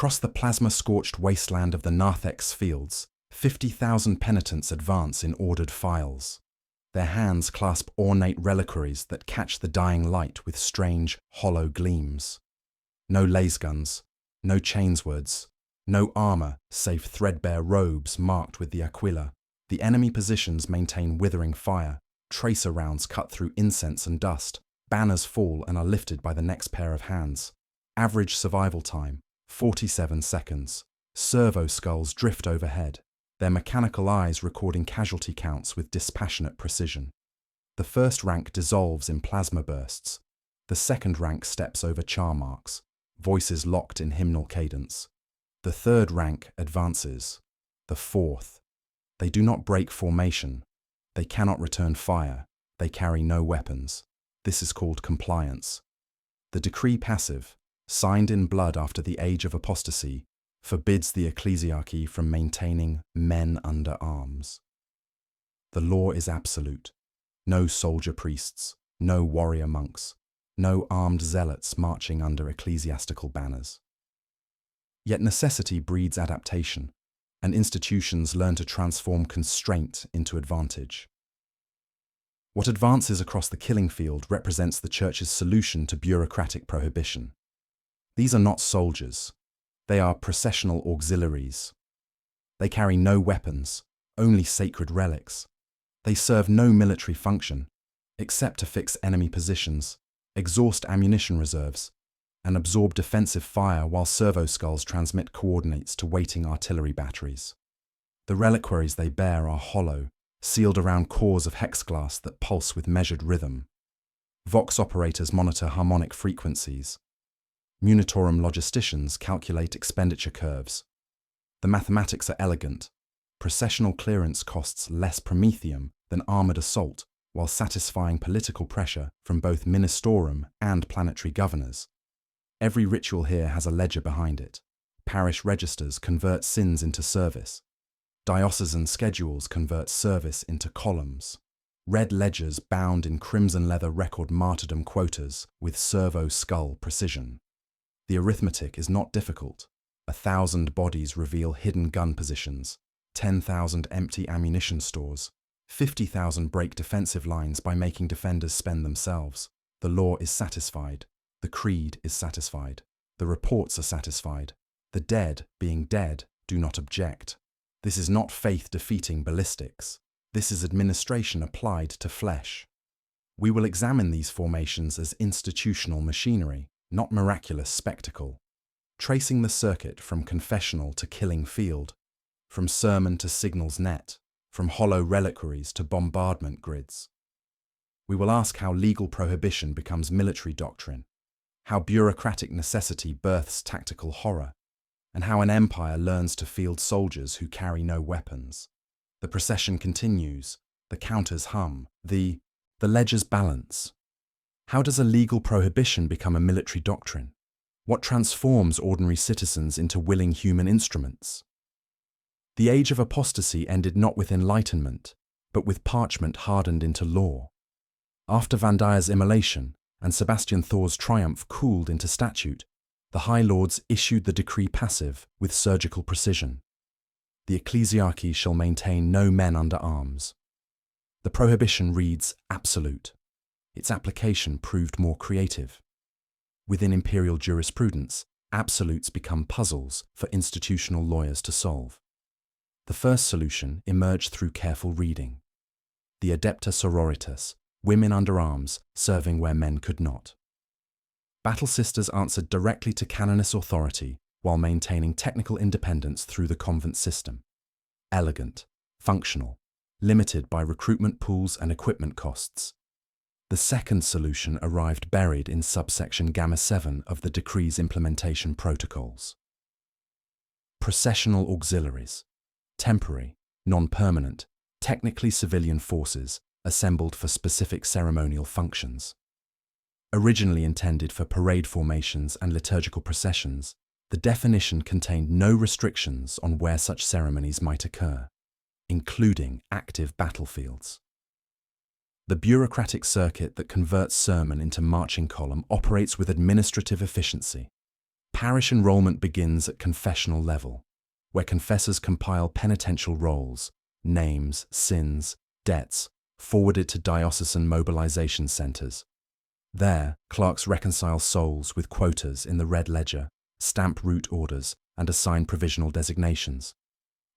Across the plasma-scorched wasteland of the narthex fields, 50,000 penitents advance in ordered files. Their hands clasp ornate reliquaries that catch the dying light with strange, hollow gleams. No laser guns, no chainswords, no armor save threadbare robes marked with the aquila. The enemy positions maintain withering fire, tracer rounds cut through incense and dust, banners fall and are lifted by the next pair of hands. Average survival time, 47 seconds. Servo skulls drift overhead, their mechanical eyes recording casualty counts with dispassionate precision. The first rank dissolves in plasma bursts. The second rank steps over char marks, voices locked in hymnal cadence. The third rank advances. The fourth. They do not break formation. They cannot return fire. They carry no weapons. This is called compliance. The decree passive, signed in blood after the age of apostasy, forbids the ecclesiarchy from maintaining men under arms. The law is absolute. No soldier priests, no warrior monks, no armed zealots marching under ecclesiastical banners. Yet necessity breeds adaptation, and institutions learn to transform constraint into advantage. What advances across the killing field represents the Church's solution to bureaucratic prohibition. These are not soldiers. They are processional auxiliaries. They carry no weapons, only sacred relics. They serve no military function, except to fix enemy positions, exhaust ammunition reserves, and absorb defensive fire while servo skulls transmit coordinates to waiting artillery batteries. The reliquaries they bear are hollow, sealed around cores of hexglass that pulse with measured rhythm. Vox operators monitor harmonic frequencies. Munitorum logisticians calculate expenditure curves. The mathematics are elegant. Processional clearance costs less promethium than armoured assault, while satisfying political pressure from both ministorum and planetary governors. Every ritual here has a ledger behind it. Parish registers convert sins into service. Diocesan schedules convert service into columns. Red ledgers bound in crimson leather record martyrdom quotas with servo skull precision. The arithmetic is not difficult. 1,000 bodies reveal hidden gun positions, 10,000 empty ammunition stores, 50,000 break defensive lines by making defenders spend themselves. The law is satisfied. The creed is satisfied. The reports are satisfied. The dead, being dead, do not object. This is not faith defeating ballistics. This is administration applied to flesh. We will examine these formations as institutional machinery, not miraculous spectacle, tracing the circuit from confessional to killing field, from sermon to signals net, from hollow reliquaries to bombardment grids. We will ask how legal prohibition becomes military doctrine, how bureaucratic necessity births tactical horror, and how an empire learns to field soldiers who carry no weapons. The procession continues, the counters hum, the ledgers balance. How does a legal prohibition become a military doctrine? What transforms ordinary citizens into willing human instruments? The age of apostasy ended not with enlightenment, but with parchment hardened into law. After Vandire's immolation and Sebastian Thor's triumph cooled into statute, the High Lords issued the decree passive with surgical precision. The ecclesiarchy shall maintain no men under arms. The prohibition reads absolute. Its application proved more creative. Within imperial jurisprudence, absolutes become puzzles for institutional lawyers to solve. The first solution emerged through careful reading. The adepta sororitas, women under arms, serving where men could not. Battle Sisters answered directly to canonist authority while maintaining technical independence through the convent system. Elegant, functional, limited by recruitment pools and equipment costs. The second solution arrived buried in subsection Gamma 7 of the decree's implementation protocols. Processional auxiliaries, temporary, non-permanent, technically civilian forces assembled for specific ceremonial functions. Originally intended for parade formations and liturgical processions, the definition contained no restrictions on where such ceremonies might occur, including active battlefields. The bureaucratic circuit that converts sermon into marching column operates with administrative efficiency. Parish enrollment begins at confessional level, where confessors compile penitential rolls, names, sins, debts, forwarded to diocesan mobilization centers. There, clerks reconcile souls with quotas in the red ledger, stamp route orders, and assign provisional designations.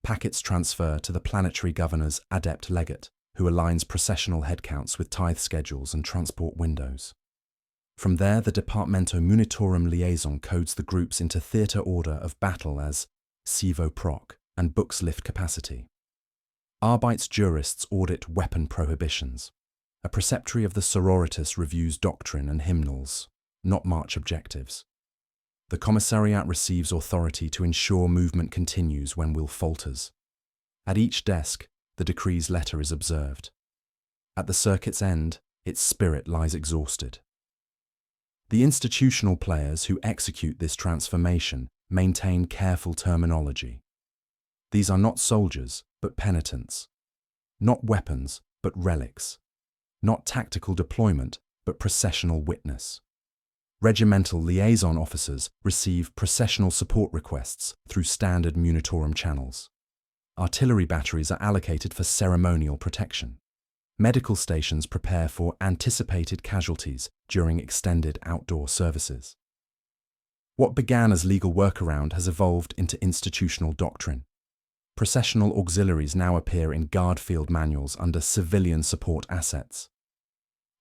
Packets transfer to the planetary governor's adept legate, who aligns processional headcounts with tithe schedules and transport windows. From there, the Departamento Munitorum liaison codes the groups into theatre order of battle as Sivo Proc and Books Lift Capacity. Arbeitsjurists audit weapon prohibitions. A preceptory of the Sororitas reviews doctrine and hymnals, not march objectives. The commissariat receives authority to ensure movement continues when will falters. At each desk, the decree's letter is observed. At the circuit's end, its spirit lies exhausted. The institutional players who execute this transformation maintain careful terminology. These are not soldiers, but penitents. Not weapons, but relics. Not tactical deployment, but processional witness. Regimental liaison officers receive processional support requests through standard munitorum channels. Artillery batteries are allocated for ceremonial protection. Medical stations prepare for anticipated casualties during extended outdoor services. What began as legal workaround has evolved into institutional doctrine. Processional auxiliaries now appear in guard field manuals under civilian support assets.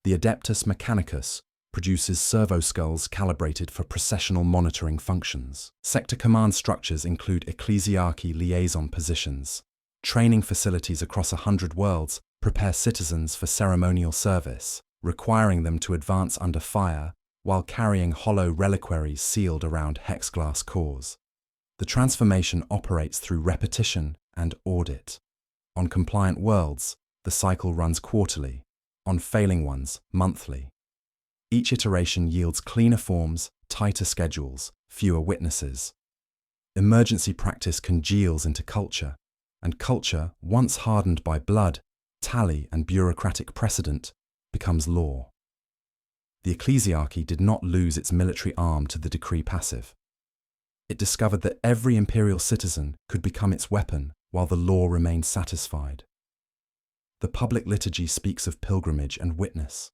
The Adeptus Mechanicus produces servo skulls calibrated for processional monitoring functions. Sector command structures include ecclesiarchy liaison positions. Training facilities across 100 worlds prepare citizens for ceremonial service, requiring them to advance under fire while carrying hollow reliquaries sealed around hexglass cores. The transformation operates through repetition and audit. On compliant worlds, the cycle runs quarterly, on failing ones, monthly. Each iteration yields cleaner forms, tighter schedules, fewer witnesses. Emergency practice congeals into culture, and culture, once hardened by blood, tally, and bureaucratic precedent, becomes law. The ecclesiarchy did not lose its military arm to the decree passive. It discovered that every imperial citizen could become its weapon while the law remained satisfied. The public liturgy speaks of pilgrimage and witness.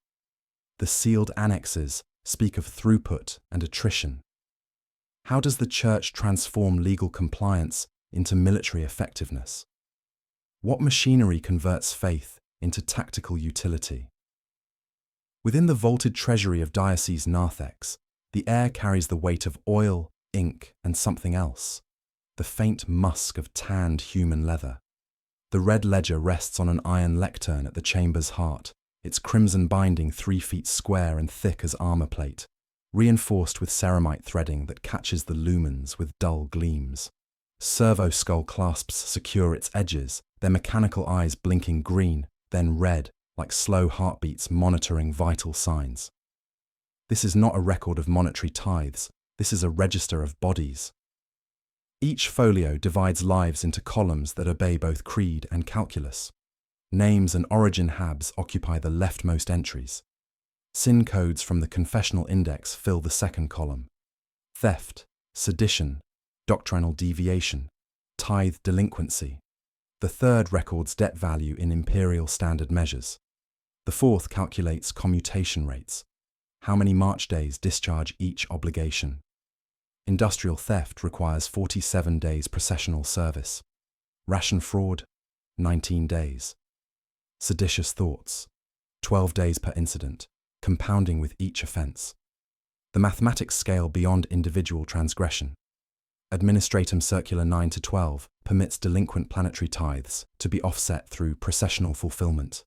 The sealed annexes speak of throughput and attrition. How does the Church transform legal compliance into military effectiveness? What machinery converts faith into tactical utility? Within the vaulted treasury of diocese narthex, the air carries the weight of oil, ink, and something else, the faint musk of tanned human leather. The red ledger rests on an iron lectern at the chamber's heart, its crimson binding 3 feet square and thick as armor plate, reinforced with ceramite threading that catches the lumens with dull gleams. Servo skull clasps secure its edges, their mechanical eyes blinking green, then red, like slow heartbeats monitoring vital signs. This is not a record of monetary tithes, this is a register of bodies. Each folio divides lives into columns that obey both creed and calculus. Names and origin habs occupy the leftmost entries. Sin codes from the confessional index fill the second column. Theft, sedition, doctrinal deviation, tithe delinquency. The third records debt value in imperial standard measures. The fourth calculates commutation rates. How many March days discharge each obligation? Industrial theft requires 47 days processional service. Ration fraud, 19 days. Seditious thoughts, 12 days per incident, compounding with each offence. The mathematics scale beyond individual transgression. Administratum Circular 9-12 permits delinquent planetary tithes to be offset through processional fulfillment.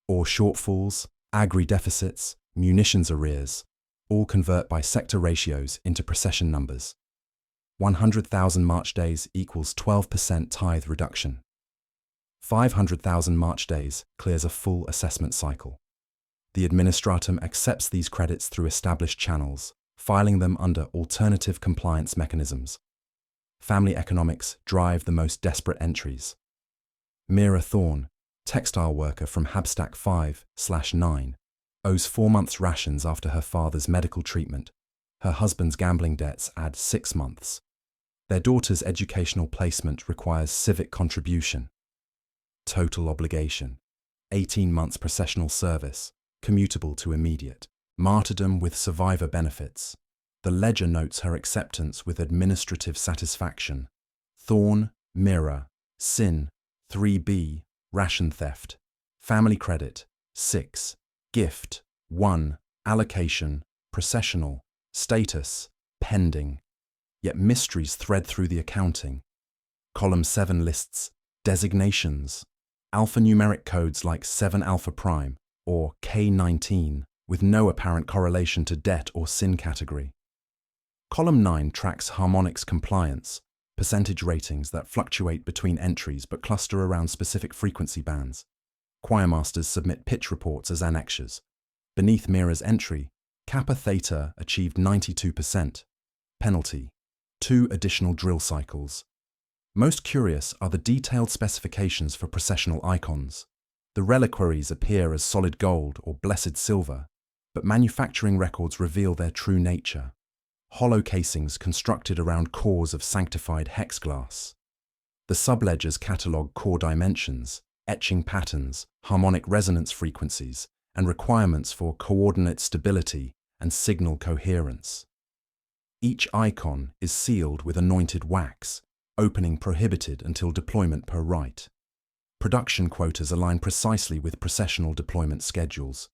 Or shortfalls, agri deficits, munitions arrears, all convert by sector ratios into procession numbers. 100,000 March days equals 12% tithe reduction. 500,000 March days clears a full assessment cycle. The administratum accepts these credits through established channels, filing them under alternative compliance mechanisms. Family economics drive the most desperate entries. Mira Thorne, textile worker from Habstack 5/9, owes 4 months' rations after her father's medical treatment. Her husband's gambling debts add 6 months. Their daughter's educational placement requires civic contribution. Total obligation: 18 months processional service, commutable to immediate. Martyrdom with survivor benefits. The ledger notes her acceptance with administrative satisfaction. Thorn, mirror, sin, 3B, ration theft. Family credit, 6. Gift, 1. Allocation, processional. Status, pending. Yet mysteries thread through the accounting. Column 7 lists designations, alphanumeric codes like 7 alpha prime or K19 with no apparent correlation to debt or sin category. Column 9 tracks harmonics compliance, percentage ratings that fluctuate between entries but cluster around specific frequency bands. Choirmasters submit pitch reports as annexures. Beneath Mira's entry, Kappa Theta achieved 92%. Penalty: 2 additional drill cycles. Most curious are the detailed specifications for processional icons. The reliquaries appear as solid gold or blessed silver, but manufacturing records reveal their true nature. Hollow casings constructed around cores of sanctified hex glass. The subledgers catalogue core dimensions, etching patterns, harmonic resonance frequencies, and requirements for coordinate stability and signal coherence. Each icon is sealed with anointed wax, opening prohibited until deployment per right. Production quotas align precisely with processional deployment schedules.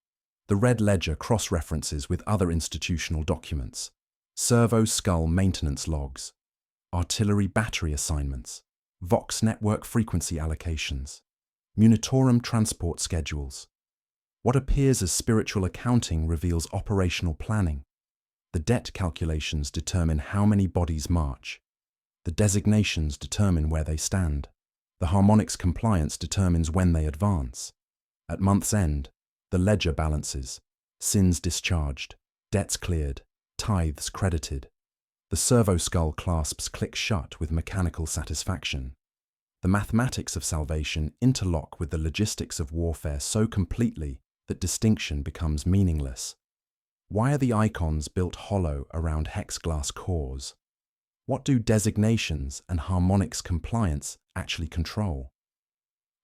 The red ledger cross-references with other institutional documents. Servo skull maintenance logs, artillery battery assignments, Vox network frequency allocations, Munitorum transport schedules. What appears as spiritual accounting reveals operational planning. The debt calculations determine how many bodies march. The designations determine where they stand. The harmonics compliance determines when they advance. At month's end, the ledger balances: sins discharged, debts cleared, tithes credited. The servo skull clasps click shut with mechanical satisfaction. The mathematics of salvation interlock with the logistics of warfare so completely that distinction becomes meaningless. Why are the icons built hollow around hex glass cores? What do designations and harmonics compliance actually control?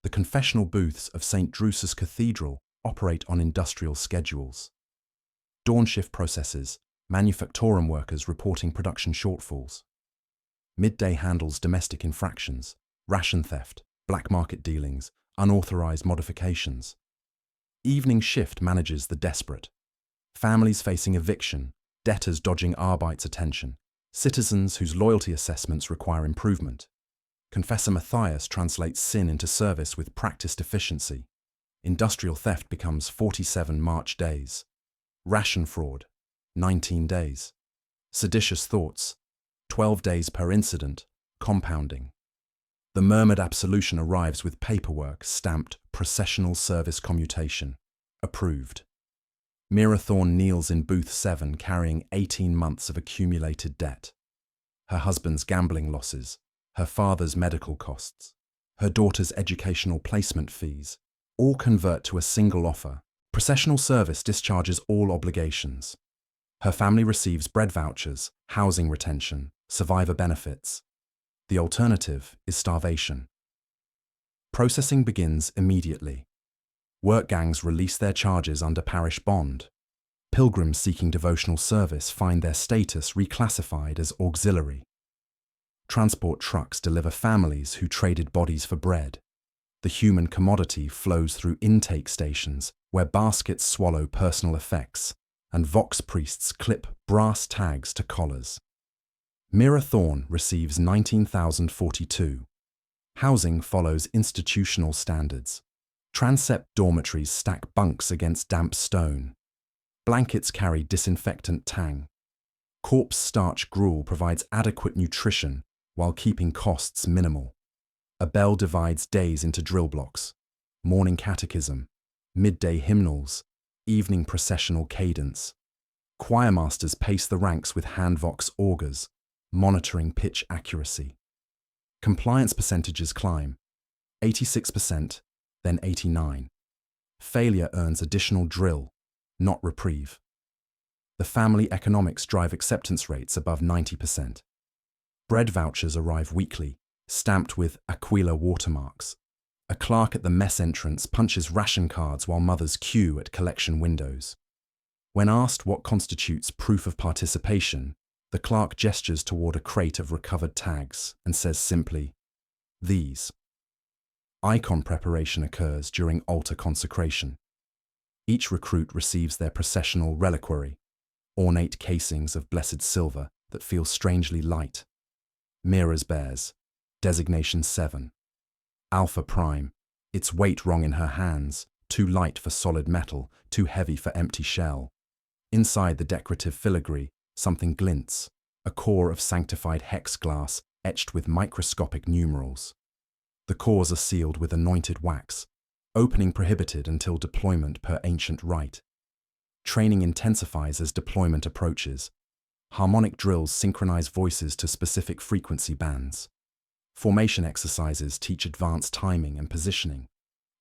The confessional booths of St. Drusus Cathedral operate on industrial schedules. Dawn shift processes, manufactorum workers reporting production shortfalls. Midday handles domestic infractions, ration theft, black market dealings, unauthorized modifications. Evening shift manages the desperate. Families facing eviction, debtors dodging Arbeit's attention, citizens whose loyalty assessments require improvement. Confessor Matthias translates sin into service with practiced efficiency. Industrial theft becomes 47 March days. Ration fraud, 19 days. Seditious thoughts, 12 days per incident, compounding. The murmured absolution arrives with paperwork stamped processional service commutation, approved. Mira Thorne kneels in booth 7 carrying 18 months of accumulated debt. Her husband's gambling losses, her father's medical costs, her daughter's educational placement fees, all convert to a single offer. Processional service discharges all obligations. Her family receives bread vouchers, housing retention, survivor benefits. The alternative is starvation. Processing begins immediately. Work gangs release their charges under parish bond. Pilgrims seeking devotional service find their status reclassified as auxiliary. Transport trucks deliver families who traded bodies for bread. The human commodity flows through intake stations where baskets swallow personal effects and vox priests clip brass tags to collars. Mira Thorne receives 19,042. Housing follows institutional standards. Transept dormitories stack bunks against damp stone. Blankets carry disinfectant tang. Corpse starch gruel provides adequate nutrition while keeping costs minimal. A bell divides days into drill blocks: morning catechism, midday hymnals, evening processional cadence. Choirmasters pace the ranks with hand-vox augers, monitoring pitch accuracy. Compliance percentages climb: 86%, then 89%. Failure earns additional drill, not reprieve. The family economics drive acceptance rates above 90%. Bread vouchers arrive weekly, stamped with Aquila watermarks. A clerk at the mess entrance punches ration cards while mothers queue at collection windows. When asked what constitutes proof of participation, the clerk gestures toward a crate of recovered tags and says simply, "These." Icon preparation occurs during altar consecration. Each recruit receives their processional reliquary, ornate casings of blessed silver that feel strangely light. Mira's bears, designation 7. Alpha Prime, its weight wrong in her hands, too light for solid metal, too heavy for empty shell. Inside the decorative filigree, something glints, a core of sanctified hex glass etched with microscopic numerals. The cores are sealed with anointed wax, opening prohibited until deployment per ancient rite. Training intensifies as deployment approaches. Harmonic drills synchronize voices to specific frequency bands. Formation exercises teach advanced timing and positioning.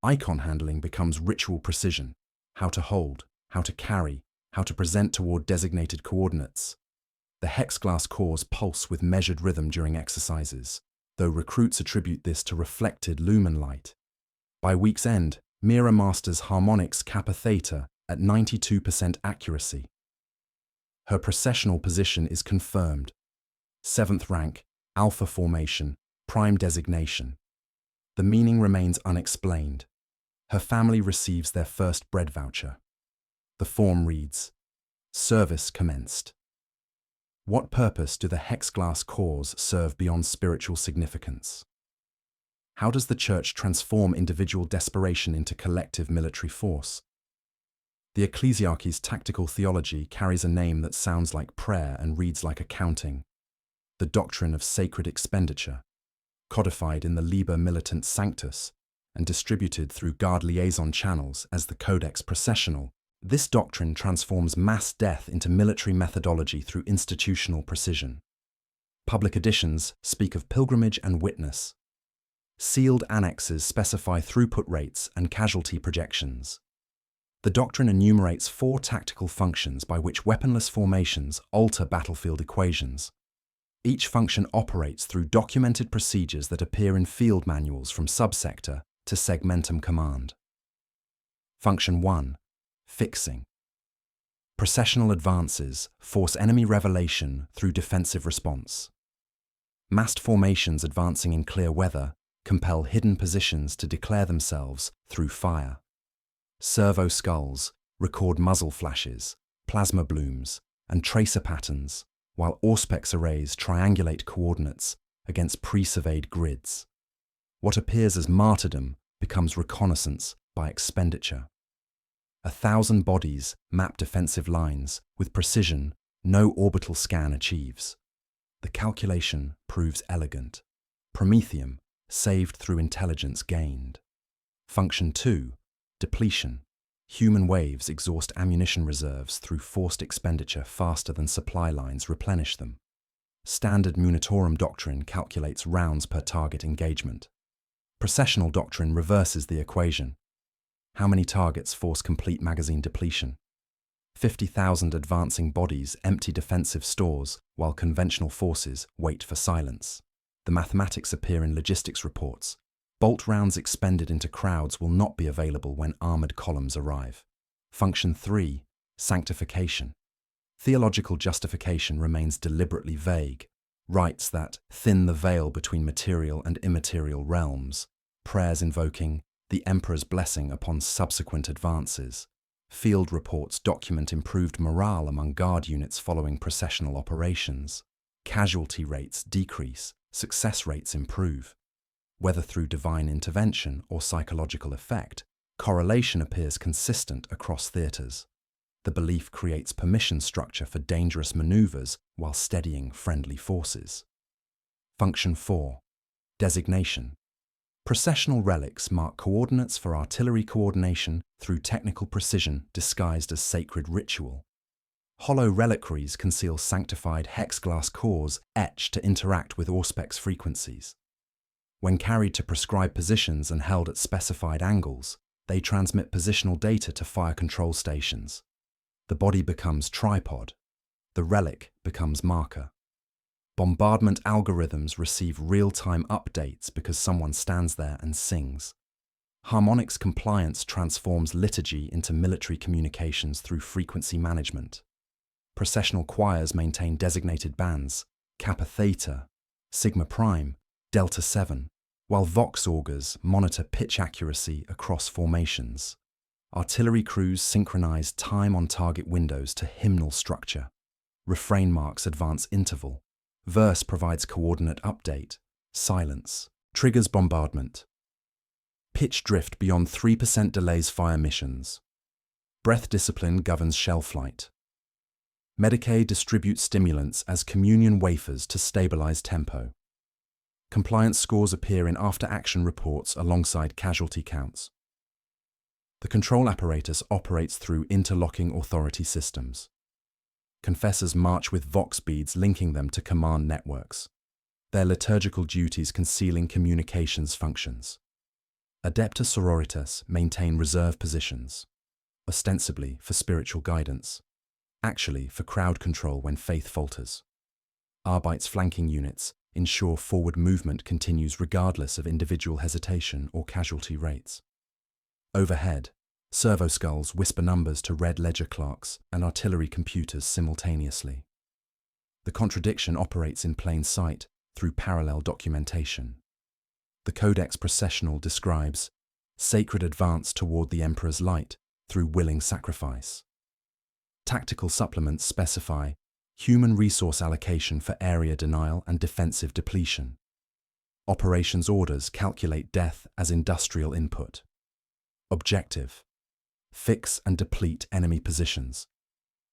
Icon handling becomes ritual precision: how to hold, how to carry, how to present toward designated coordinates. The hexglass cores pulse with measured rhythm during exercises, though recruits attribute this to reflected lumen light. By week's end, Mira masters harmonics Kappa Theta at 92% accuracy. Her processional position is confirmed. 7th rank, Alpha formation, Prime designation. The meaning remains unexplained. Her family receives their first bread voucher. The form reads, "Service commenced." What purpose do the hexglass cores serve beyond spiritual significance? How does the Church transform individual desperation into collective military force? The ecclesiarchy's tactical theology carries a name that sounds like prayer and reads like accounting: the doctrine of sacred expenditure, codified in the Liber Militant Sanctus and distributed through guard liaison channels as the Codex Processional. This doctrine transforms mass death into military methodology through institutional precision. Public editions speak of pilgrimage and witness. Sealed annexes specify throughput rates and casualty projections. The doctrine enumerates 4 tactical functions by which weaponless formations alter battlefield equations. Each function operates through documented procedures that appear in field manuals from subsector to segmentum command. Function 1. Fixing. Processional advances force enemy revelation through defensive response. Massed formations advancing in clear weather compel hidden positions to declare themselves through fire. Servo skulls record muzzle flashes, plasma blooms, and tracer patterns, while Auspex arrays triangulate coordinates against pre-surveyed grids. What appears as martyrdom becomes reconnaissance by expenditure. 1,000 bodies map defensive lines with precision no orbital scan achieves. The calculation proves elegant. Promethium saved through intelligence gained. Function 2. Depletion. Human waves exhaust ammunition reserves through forced expenditure faster than supply lines replenish them. Standard Munitorum doctrine calculates rounds per target engagement. Processional doctrine reverses the equation. How many targets force complete magazine depletion? 50,000 advancing bodies empty defensive stores while conventional forces wait for silence. The mathematics appear in logistics reports. Bolt rounds expended into crowds will not be available when armored columns arrive. Function 3. Sanctification. Theological justification remains deliberately vague. Rites that thin the veil between material and immaterial realms. Prayers invoking the Emperor's blessing upon subsequent advances. Field reports document improved morale among guard units following processional operations. Casualty rates decrease, success rates improve. Whether through divine intervention or psychological effect, correlation appears consistent across theatres. The belief creates permission structure for dangerous maneuvers while steadying friendly forces. Function 4. Designation. Processional relics mark coordinates for artillery coordination through technical precision disguised as sacred ritual. Hollow reliquaries conceal sanctified hexglass cores etched to interact with Auspex frequencies. When carried to prescribed positions and held at specified angles, they transmit positional data to fire control stations. The body becomes tripod. The relic becomes marker. Bombardment algorithms receive real-time updates because someone stands there and sings. Harmonics compliance transforms liturgy into military communications through frequency management. Processional choirs maintain designated bands, Kappa Theta, Sigma Prime, Delta 7, while Vox augurs monitor pitch accuracy across formations. Artillery crews synchronize time-on-target windows to hymnal structure. Refrain marks advance interval. Verse provides coordinate update. Silence triggers bombardment. Pitch drift beyond 3% delays fire missions. Breath discipline governs shell flight. Medicaid distributes stimulants as communion wafers to stabilize tempo. Compliance scores appear in after-action reports alongside casualty counts. The control apparatus operates through interlocking authority systems. Confessors march with vox beads linking them to command networks, their liturgical duties concealing communications functions. Adepta sororitas maintain reserve positions, ostensibly for spiritual guidance, actually for crowd control when faith falters. Arbite's flanking units ensure forward movement continues regardless of individual hesitation or casualty rates. Overhead, servo skulls whisper numbers to red ledger clerks and artillery computers simultaneously. The contradiction operates in plain sight through parallel documentation. The Codex Processional describes sacred advance toward the Emperor's light through willing sacrifice. Tactical supplements specify human resource allocation for area denial and defensive depletion. Operations orders calculate death as industrial input. Objective: fix and deplete enemy positions.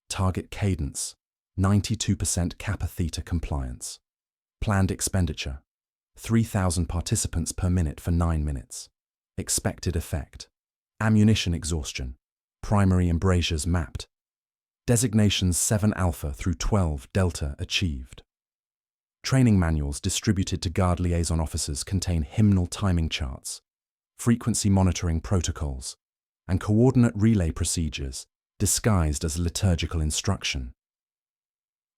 Target cadence: 92% Kappa Theta compliance. Planned expenditure: 3,000 participants per minute for 9 minutes. Expected effect: ammunition exhaustion. Primary embrasures mapped. Designations 7 Alpha through 12 Delta achieved. Training manuals distributed to guard liaison officers contain hymnal timing charts, frequency monitoring protocols, and coordinate relay procedures disguised as liturgical instruction.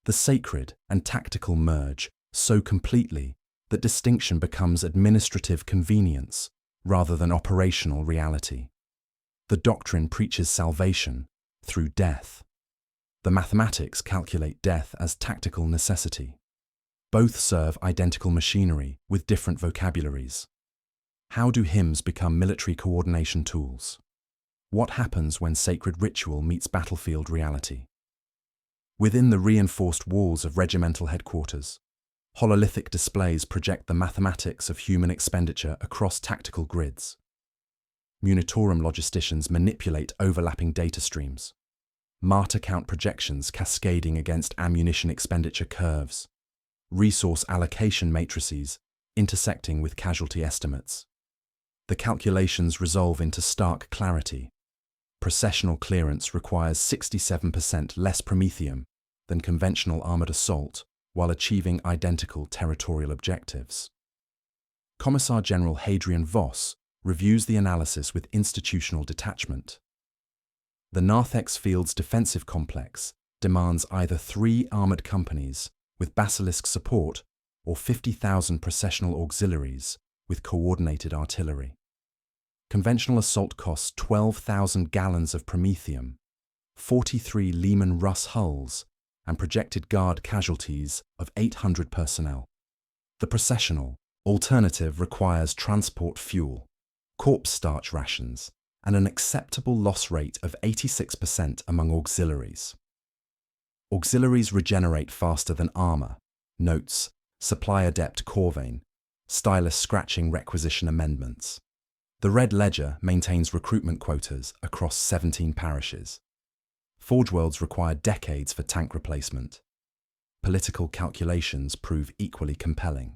The sacred and tactical merge so completely that distinction becomes administrative convenience rather than operational reality. The doctrine preaches salvation through death. The mathematics calculate death as tactical necessity. Both serve identical machinery with different vocabularies. How do hymns become military coordination tools? What happens when sacred ritual meets battlefield reality? Within the reinforced walls of regimental headquarters, hololithic displays project the mathematics of human expenditure across tactical grids. Munitorum logisticians manipulate overlapping data streams. Martyr count projections cascading against ammunition expenditure curves. Resource allocation matrices intersecting with casualty estimates. The calculations resolve into stark clarity. Processional clearance requires 67% less promethium than conventional armored assault while achieving identical territorial objectives. Commissar General Hadrian Voss reviews the analysis with institutional detachment. The Narthex Field's defensive complex demands either 3 armoured companies with basilisk support or 50,000 processional auxiliaries with coordinated artillery. Conventional assault costs 12,000 gallons of promethium, 43 Lehman Russ hulls, and projected guard casualties of 800 personnel. The processional alternative requires transport fuel, corpse starch rations, and an acceptable loss rate of 86% among auxiliaries. Auxiliaries regenerate faster than armour, notes Supply Adept Corvain, stylus scratching requisition amendments. The Red Ledger maintains recruitment quotas across 17 parishes. Forge Worlds require decades for tank replacement. Political calculations prove equally compelling.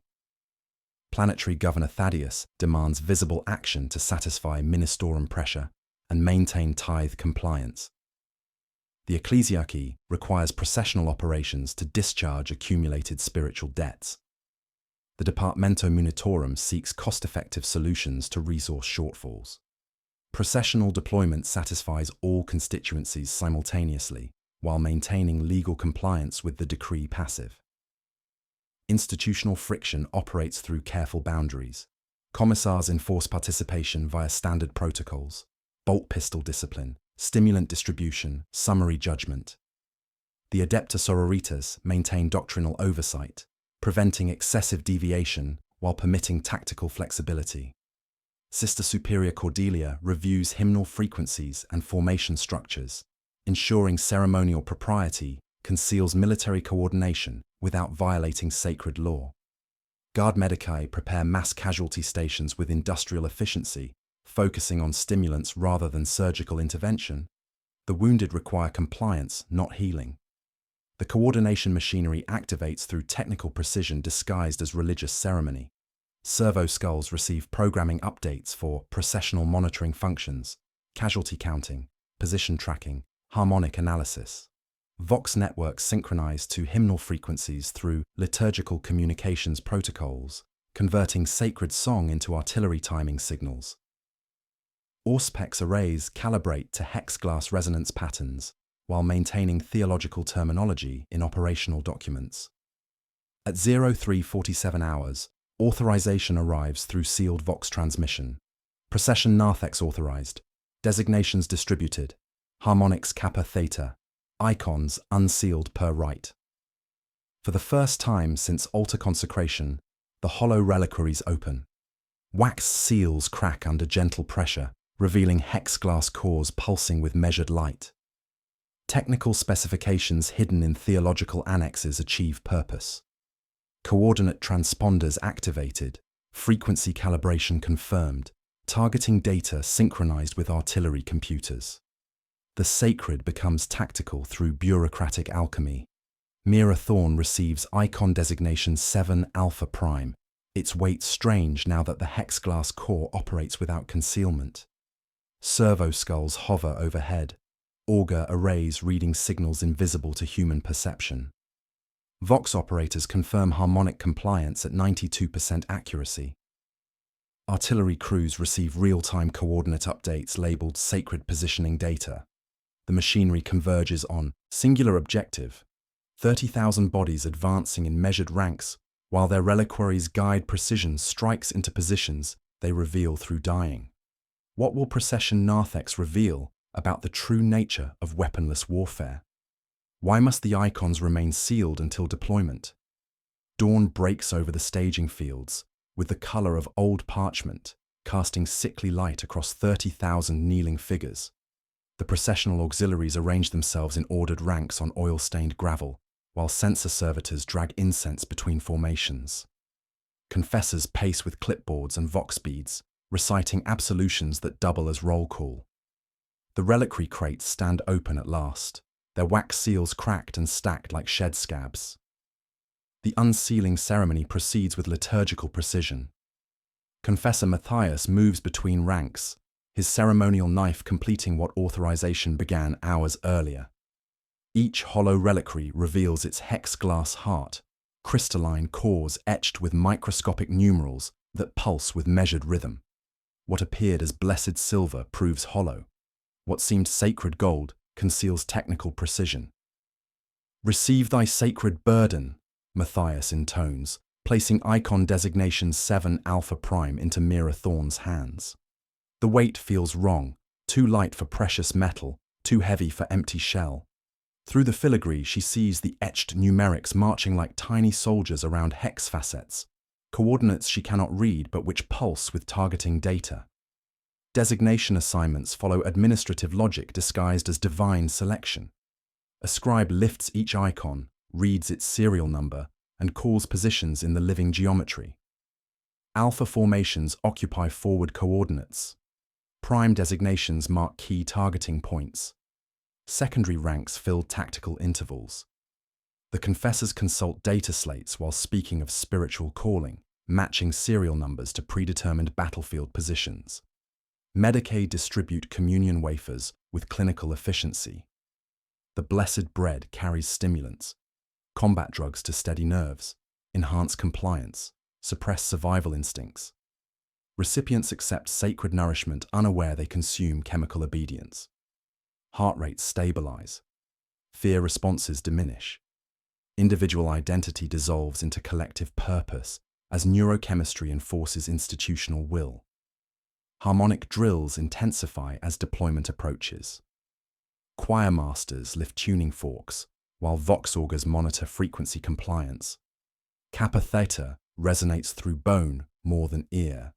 Planetary Governor Thaddeus demands visible action to satisfy ministorum pressure and maintain tithe compliance. The Ecclesiarchy requires processional operations to discharge accumulated spiritual debts. The Departamento Munitorum seeks cost-effective solutions to resource shortfalls. Processional deployment satisfies all constituencies simultaneously, while maintaining legal compliance with the decree passive. Institutional friction operates through careful boundaries. Commissars enforce participation via standard protocols, bolt pistol discipline, stimulant distribution, summary judgment. The adepta sororitas maintain doctrinal oversight, preventing excessive deviation while permitting tactical flexibility. Sister Superior Cordelia reviews hymnal frequencies and formation structures, ensuring ceremonial propriety conceals military coordination without violating sacred law. Guard Medicae prepare mass casualty stations with industrial efficiency, focusing on stimulants rather than surgical intervention. The wounded require compliance, not healing. The coordination machinery activates through technical precision disguised as religious ceremony. Servo skulls receive programming updates for processional monitoring functions, casualty counting, position tracking, harmonic analysis. Vox networks synchronize to hymnal frequencies through liturgical communications protocols, converting sacred song into artillery timing signals. Auspex arrays calibrate to hex-glass resonance patterns while maintaining theological terminology in operational documents. At 0347 hours, authorization arrives through sealed Vox transmission. Procession narthex authorized. Designations distributed. Harmonics kappa theta. Icons unsealed per rite. For the first time since altar consecration, the hollow reliquaries open. Wax seals crack under gentle pressure, revealing hex-glass cores pulsing with measured light. Technical specifications hidden in theological annexes achieve purpose. Coordinate transponders activated, frequency calibration confirmed, targeting data synchronized with artillery computers. The sacred becomes tactical through bureaucratic alchemy. Mira Thorn receives icon designation 7 Alpha Prime, its weight strange now that the hex-glass core operates without concealment. Servo skulls hover overhead, auger arrays reading signals invisible to human perception. Vox operators confirm harmonic compliance at 92% accuracy. Artillery crews receive real-time coordinate updates labeled sacred positioning data. The machinery converges on singular objective, 30,000 bodies advancing in measured ranks while their reliquaries' guide precision strikes into positions they reveal through dying. What will procession narthex reveal about the true nature of weaponless warfare? Why must the icons remain sealed until deployment? Dawn breaks over the staging fields, with the color of old parchment, casting sickly light across 30,000 kneeling figures. The processional auxiliaries arrange themselves in ordered ranks on oil-stained gravel, while censer servitors drag incense between formations. Confessors pace with clipboards and vox beads, reciting absolutions that double as roll call. The reliquary crates stand open at last, their wax seals cracked and stacked like shed scabs. The unsealing ceremony proceeds with liturgical precision. Confessor Matthias moves between ranks, his ceremonial knife completing what authorization began hours earlier. Each hollow reliquary reveals its hex-glass heart, crystalline cores etched with microscopic numerals that pulse with measured rhythm. What appeared as blessed silver proves hollow. What seemed sacred gold conceals technical precision. "Receive thy sacred burden," Matthias intones, placing icon designation 7 Alpha Prime into Mira Thorn's hands. The weight feels wrong, too light for precious metal, too heavy for empty shell. Through the filigree she sees the etched numerics marching like tiny soldiers around hex facets, coordinates she cannot read but which pulse with targeting data. Designation assignments follow administrative logic disguised as divine selection. A scribe lifts each icon, reads its serial number, and calls positions in the living geometry. Alpha formations occupy forward coordinates. Prime designations mark key targeting points. Secondary ranks fill tactical intervals. The confessors consult data slates while speaking of spiritual calling, matching serial numbers to predetermined battlefield positions. Medicae distribute communion wafers with clinical efficiency. The blessed bread carries stimulants, combat drugs to steady nerves, enhance compliance, suppress survival instincts. Recipients accept sacred nourishment unaware they consume chemical obedience. Heart rates stabilize. Fear responses diminish. Individual identity dissolves into collective purpose as neurochemistry enforces institutional will. Harmonic drills intensify as deployment approaches. Choir masters lift tuning forks, while vox augurs monitor frequency compliance. Kappa theta resonates through bone more than ear,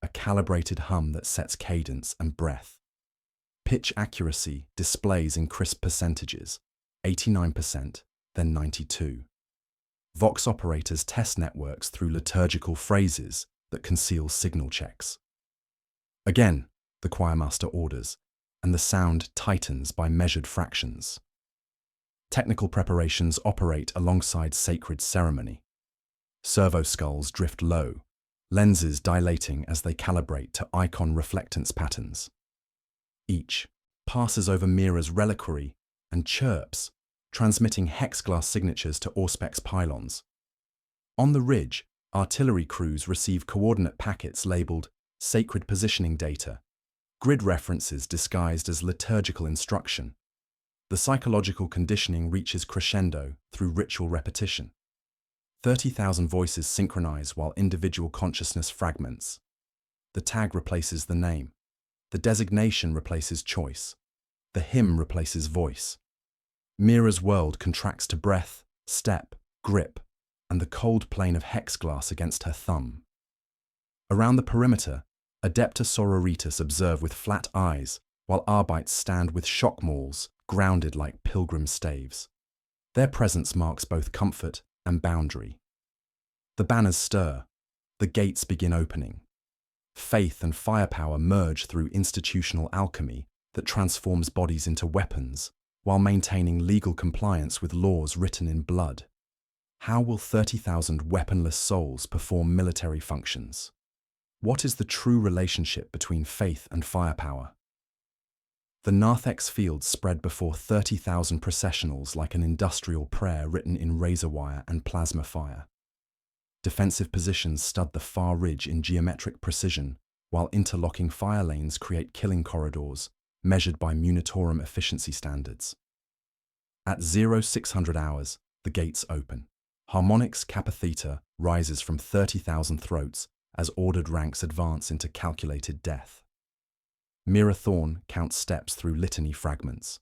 a calibrated hum that sets cadence and breath. Pitch accuracy displays in crisp percentages, 89%, then 92%. Vox operators test networks through liturgical phrases that conceal signal checks. Again, the choirmaster orders, and the sound tightens by measured fractions. Technical preparations operate alongside sacred ceremony. Servo skulls drift low, lenses dilating as they calibrate to icon reflectance patterns. Each passes over Mira's reliquary and chirps, transmitting hexglass signatures to Auspex pylons. On the ridge, artillery crews receive coordinate packets labeled sacred positioning data, grid references disguised as liturgical instruction. The psychological conditioning reaches crescendo through ritual repetition. 30,000 voices synchronize while individual consciousness fragments. The tag replaces the name. The designation replaces choice. The hymn replaces voice. Mira's world contracts to breath, step, grip, and the cold plane of hexglass against her thumb. Around the perimeter, Adepta Sororitas observe with flat eyes, while Arbites stand with shock mauls, grounded like pilgrim staves. Their presence marks both comfort and boundary. The banners stir. The gates begin opening. Faith and firepower merge through institutional alchemy that transforms bodies into weapons, while maintaining legal compliance with laws written in blood. How will 30,000 weaponless souls perform military functions? What is the true relationship between faith and firepower? The narthex fields spread before 30,000 processionals like an industrial prayer written in razor wire and plasma fire. Defensive positions stud the far ridge in geometric precision, while interlocking fire lanes create killing corridors, measured by Munitorum efficiency standards. At 0600 hours, the gates open. Harmonix Kappa Theta rises from 30,000 throats as ordered ranks advance into calculated death. Mira Thorn counts steps through litany fragments.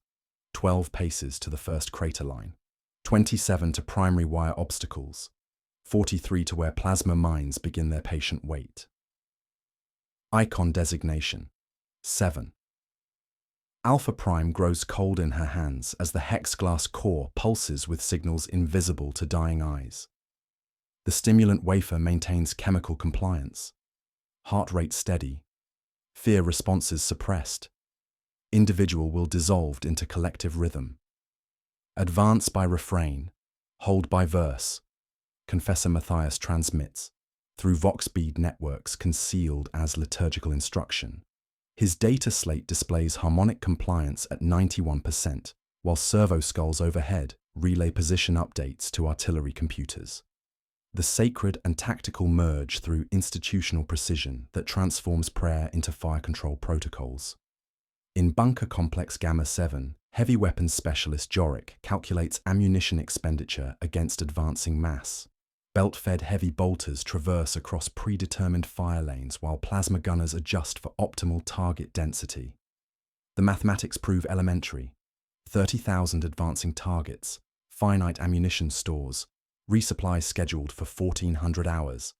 12 paces to the first crater line, 27 to primary wire obstacles, 43 to where plasma mines begin their patient wait. Icon designation, 7. Alpha Prime grows cold in her hands as the hexglass core pulses with signals invisible to dying eyes. The stimulant wafer maintains chemical compliance. Heart rate steady. Fear responses suppressed. Individual will dissolved into collective rhythm. Advance by refrain. Hold by verse. Confessor Matthias transmits, through Vox bead networks concealed as liturgical instruction. His data slate displays harmonic compliance at 91%, while servo skulls overhead relay position updates to artillery computers. The sacred and tactical merge through institutional precision that transforms prayer into fire control protocols. In Bunker Complex Gamma 7, heavy weapons specialist Jorik calculates ammunition expenditure against advancing mass. Belt-fed heavy bolters traverse across predetermined fire lanes while plasma gunners adjust for optimal target density. The mathematics prove elementary. 30,000 advancing targets, finite ammunition stores, resupply scheduled for 1,400 hours.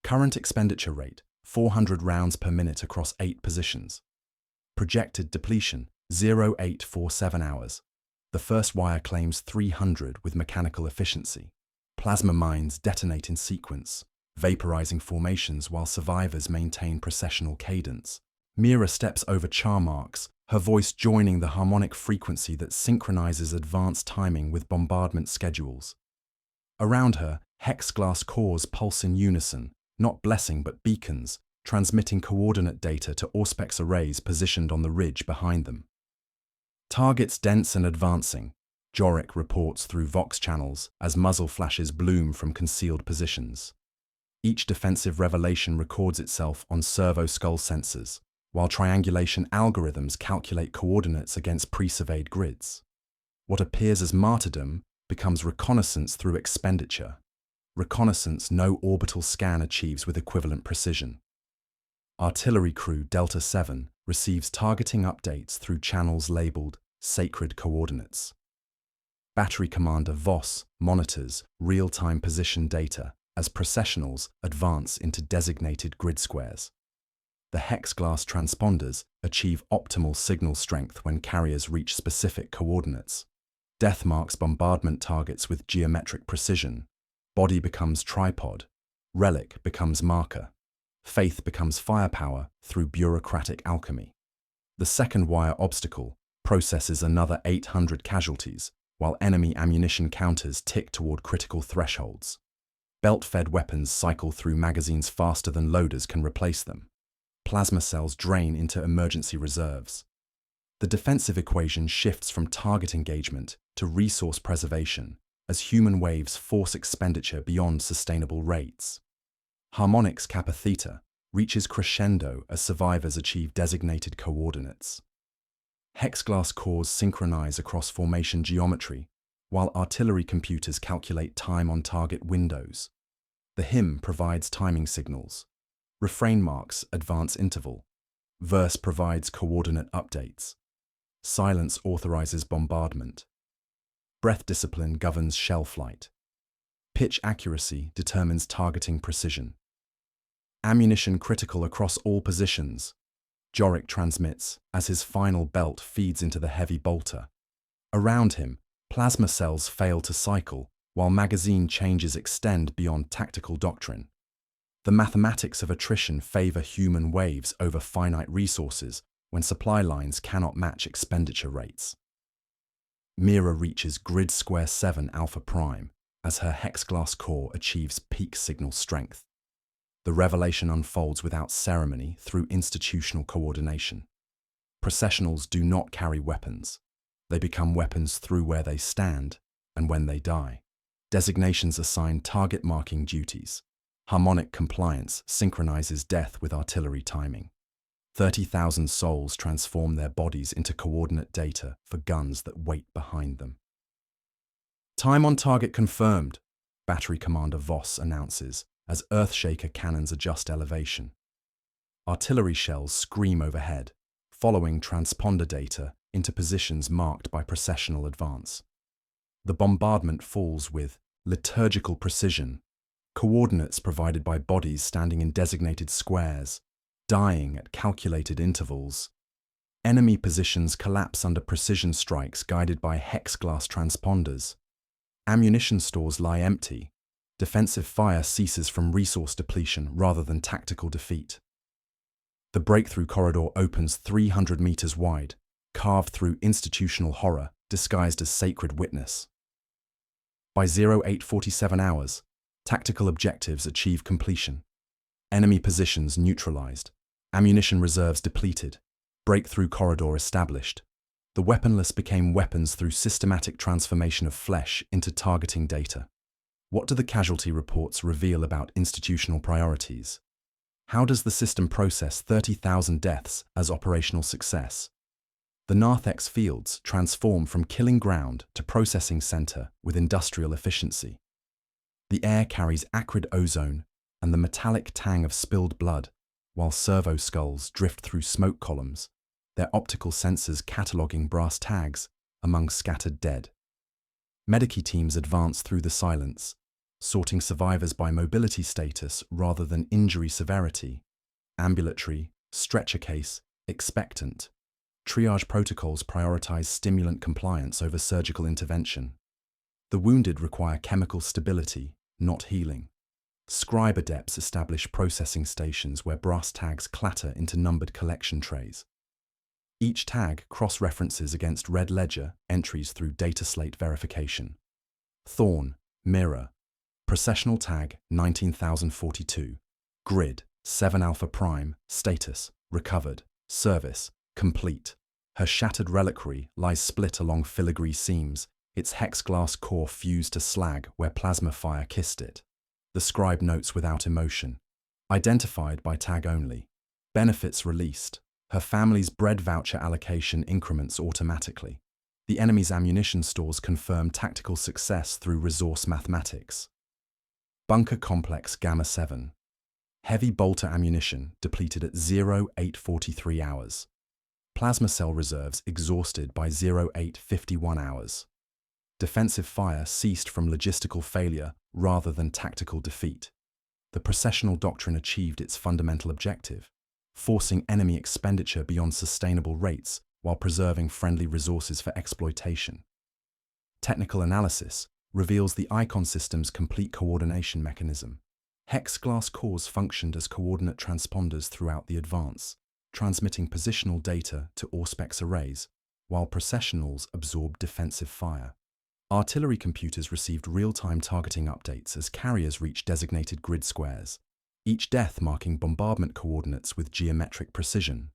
Current expenditure rate, 400 rounds per minute across 8 positions. Projected depletion, 0847 hours. The first wire claims 300 with mechanical efficiency. Plasma mines detonate in sequence, vaporizing formations while survivors maintain processional cadence. Mira steps over char marks, her voice joining the harmonic frequency that synchronizes advanced timing with bombardment schedules. Around her, hexglass cores pulse in unison, not blessing but beacons, transmitting coordinate data to Auspex arrays positioned on the ridge behind them. Targets dense and advancing. Jorik reports through Vox channels as muzzle flashes bloom from concealed positions. Each defensive revelation records itself on servo skull sensors, while triangulation algorithms calculate coordinates against pre-surveyed grids. What appears as martyrdom becomes reconnaissance through expenditure. Reconnaissance no orbital scan achieves with equivalent precision. Artillery Crew Delta 7 receives targeting updates through channels labeled Sacred Coordinates. Battery Commander Voss monitors real-time position data as processionals advance into designated grid squares. The hex-glass transponders achieve optimal signal strength when carriers reach specific coordinates. Death marks bombardment targets with geometric precision. Body becomes tripod. Relic becomes marker. Faith becomes firepower through bureaucratic alchemy. The second wire obstacle processes another 800 casualties, while enemy ammunition counters tick toward critical thresholds. Belt-fed weapons cycle through magazines faster than loaders can replace them. Plasma cells drain into emergency reserves. The defensive equation shifts from target engagement to resource preservation as human waves force expenditure beyond sustainable rates. Harmonics Kappa Theta reaches crescendo as survivors achieve designated coordinates. Hexglass cores synchronize across formation geometry, while artillery computers calculate time on target windows. The hymn provides timing signals. Refrain marks advance interval. Verse provides coordinate updates. Silence authorizes bombardment. Breath discipline governs shell flight. Pitch accuracy determines targeting precision. Ammunition critical across all positions. Jorik transmits as his final belt feeds into the heavy bolter. Around him, plasma cells fail to cycle, while magazine changes extend beyond tactical doctrine. The mathematics of attrition favor human waves over finite resources when supply lines cannot match expenditure rates. Mira reaches grid square 7 Alpha Prime as her hexglass core achieves peak signal strength. The revelation unfolds without ceremony through institutional coordination. Processionals do not carry weapons. They become weapons through where they stand and when they die. Designations assign target marking duties. Harmonic compliance synchronizes death with artillery timing. 30,000 souls transform their bodies into coordinate data for guns that wait behind them. Time on target confirmed, Battery Commander Voss announces as Earthshaker cannons adjust elevation. Artillery shells scream overhead, following transponder data into positions marked by processional advance. The bombardment falls with liturgical precision, coordinates provided by bodies standing in designated squares, dying at calculated intervals. Enemy positions collapse under precision strikes guided by hex-glass transponders. Ammunition stores lie empty. Defensive fire ceases from resource depletion rather than tactical defeat. The breakthrough corridor opens 300 meters wide, carved through institutional horror disguised as sacred witness. By 0847 hours, tactical objectives achieve completion. Enemy positions neutralized. Ammunition reserves depleted. Breakthrough corridor established. The weaponless became weapons through systematic transformation of flesh into targeting data. What do the casualty reports reveal about institutional priorities? How does the system process 30,000 deaths as operational success? The narthex fields transform from killing ground to processing center with industrial efficiency. The air carries acrid ozone and the metallic tang of spilled blood, while servo skulls drift through smoke columns, their optical sensors cataloging brass tags among scattered dead. Medici teams advance through the silence, sorting survivors by mobility status rather than injury severity. Ambulatory, stretcher case, expectant. Triage protocols prioritize stimulant compliance over surgical intervention. The wounded require chemical stability, not healing. Scribe adepts establish processing stations where brass tags clatter into numbered collection trays. Each tag cross-references against red ledger entries through data slate verification. Thorn, Mirror, processional tag 19,042, grid 7 Alpha Prime, status, recovered, service, complete. Her shattered reliquary lies split along filigree seams, its hex-glass core fused to slag where plasma fire kissed it. The scribe notes without emotion. Identified by tag only. Benefits released. Her family's bread voucher allocation increments automatically. The enemy's ammunition stores confirm tactical success through resource mathematics. Bunker Complex Gamma 7. Heavy bolter ammunition depleted at 0843 hours. Plasma cell reserves exhausted by 0851 hours. Defensive fire ceased from logistical failure rather than tactical defeat. The processional doctrine achieved its fundamental objective, forcing enemy expenditure beyond sustainable rates while preserving friendly resources for exploitation. Technical analysis reveals the icon system's complete coordination mechanism. Hex glass cores functioned as coordinate transponders throughout the advance, transmitting positional data to Auspex arrays, while processionals absorbed defensive fire. Artillery computers received real-time targeting updates as carriers reached designated grid squares, each death marking bombardment coordinates with geometric precision.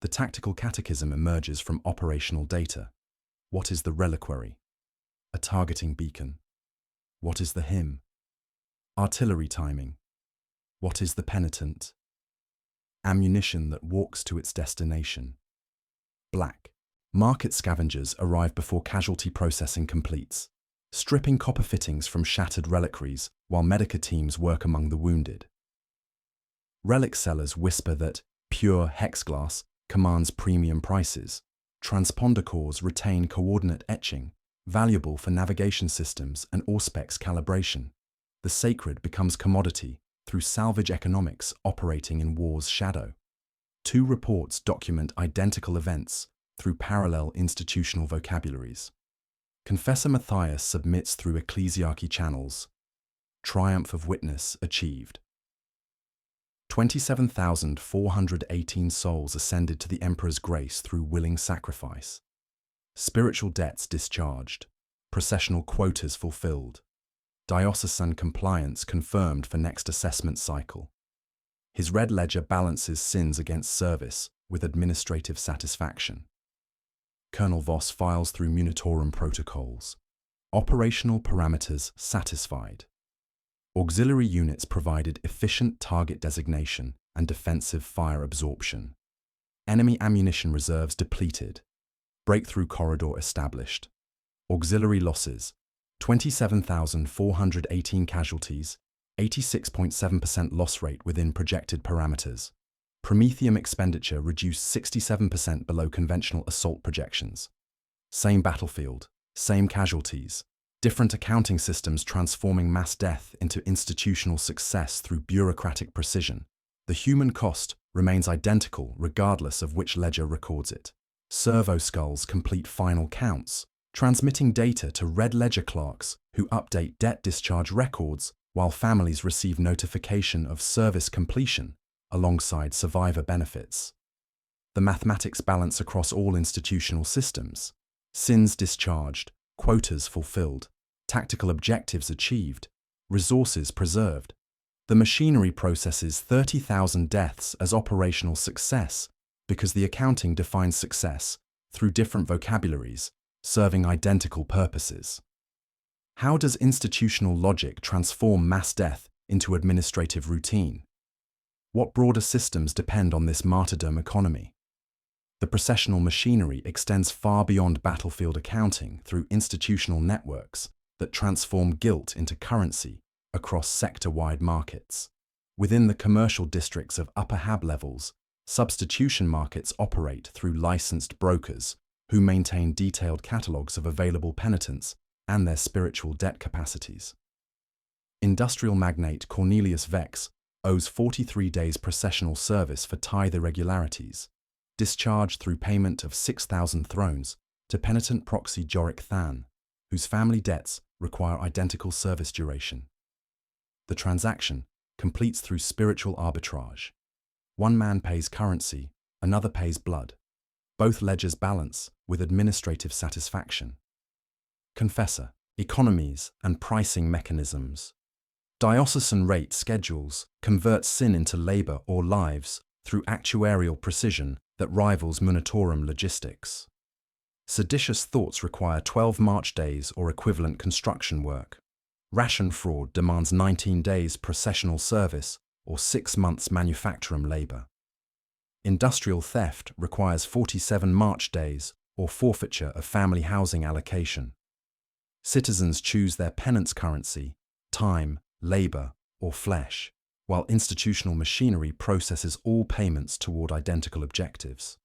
The tactical catechism emerges from operational data. What is the reliquary? A targeting beacon. What is the hymn? Artillery timing. What is the penitent? Ammunition that walks to its destination. Black. Market scavengers arrive before casualty processing completes, stripping copper fittings from shattered reliquaries while medica teams work among the wounded. Relic sellers whisper that pure hex glass commands premium prices. Transponder cores retain coordinate etching, valuable for navigation systems and Auspex calibration. The sacred becomes commodity through salvage economics operating in war's shadow. Two reports document identical events through parallel institutional vocabularies. Confessor Matthias submits through ecclesiarchy channels. Triumph of witness achieved. 27,418 souls ascended to the Emperor's grace through willing sacrifice. Spiritual debts discharged. Processional quotas fulfilled. Diocesan compliance confirmed for next assessment cycle. His red ledger balances sins against service with administrative satisfaction. Colonel Voss files through Munitorum protocols. Operational parameters satisfied. Auxiliary units provided efficient target designation and defensive fire absorption. Enemy ammunition reserves depleted. Breakthrough corridor established. Auxiliary losses: 27,418 casualties, 86.7% loss rate within projected parameters. Promethium expenditure reduced 67% below conventional assault projections. Same battlefield, same casualties, different accounting systems transforming mass death into institutional success through bureaucratic precision. The human cost remains identical regardless of which ledger records it. Servo skulls complete final counts, transmitting data to red ledger clerks who update debt discharge records while families receive notification of service completion alongside survivor benefits. The mathematics balance across all institutional systems. Sins discharged, quotas fulfilled, tactical objectives achieved, resources preserved. The machinery processes 30,000 deaths as operational success because the accounting defines success through different vocabularies, serving identical purposes. How does institutional logic transform mass death into administrative routine? What broader systems depend on this martyrdom economy? The processional machinery extends far beyond battlefield accounting through institutional networks that transform guilt into currency across sector-wide markets. Within the commercial districts of upper HAB levels, substitution markets operate through licensed brokers who maintain detailed catalogues of available penitents and their spiritual debt capacities. Industrial magnate Cornelius Vex owes 43 days processional service for tithe irregularities, discharged through payment of 6,000 thrones to penitent proxy Jorik Than, whose family debts require identical service duration. The transaction completes through spiritual arbitrage. One man pays currency, another pays blood. Both ledgers balance with administrative satisfaction. Confessor, economies and pricing mechanisms. Diocesan rate schedules convert sin into labor or lives through actuarial precision that rivals Munitorum logistics. Seditious thoughts require 12 march days or equivalent construction work. Ration fraud demands 19 days processional service or 6 months manufacturing labor. Industrial theft requires 47 march days or forfeiture of family housing allocation. Citizens choose their penance currency, time, labor, or flesh, while institutional machinery processes all payments toward identical objectives.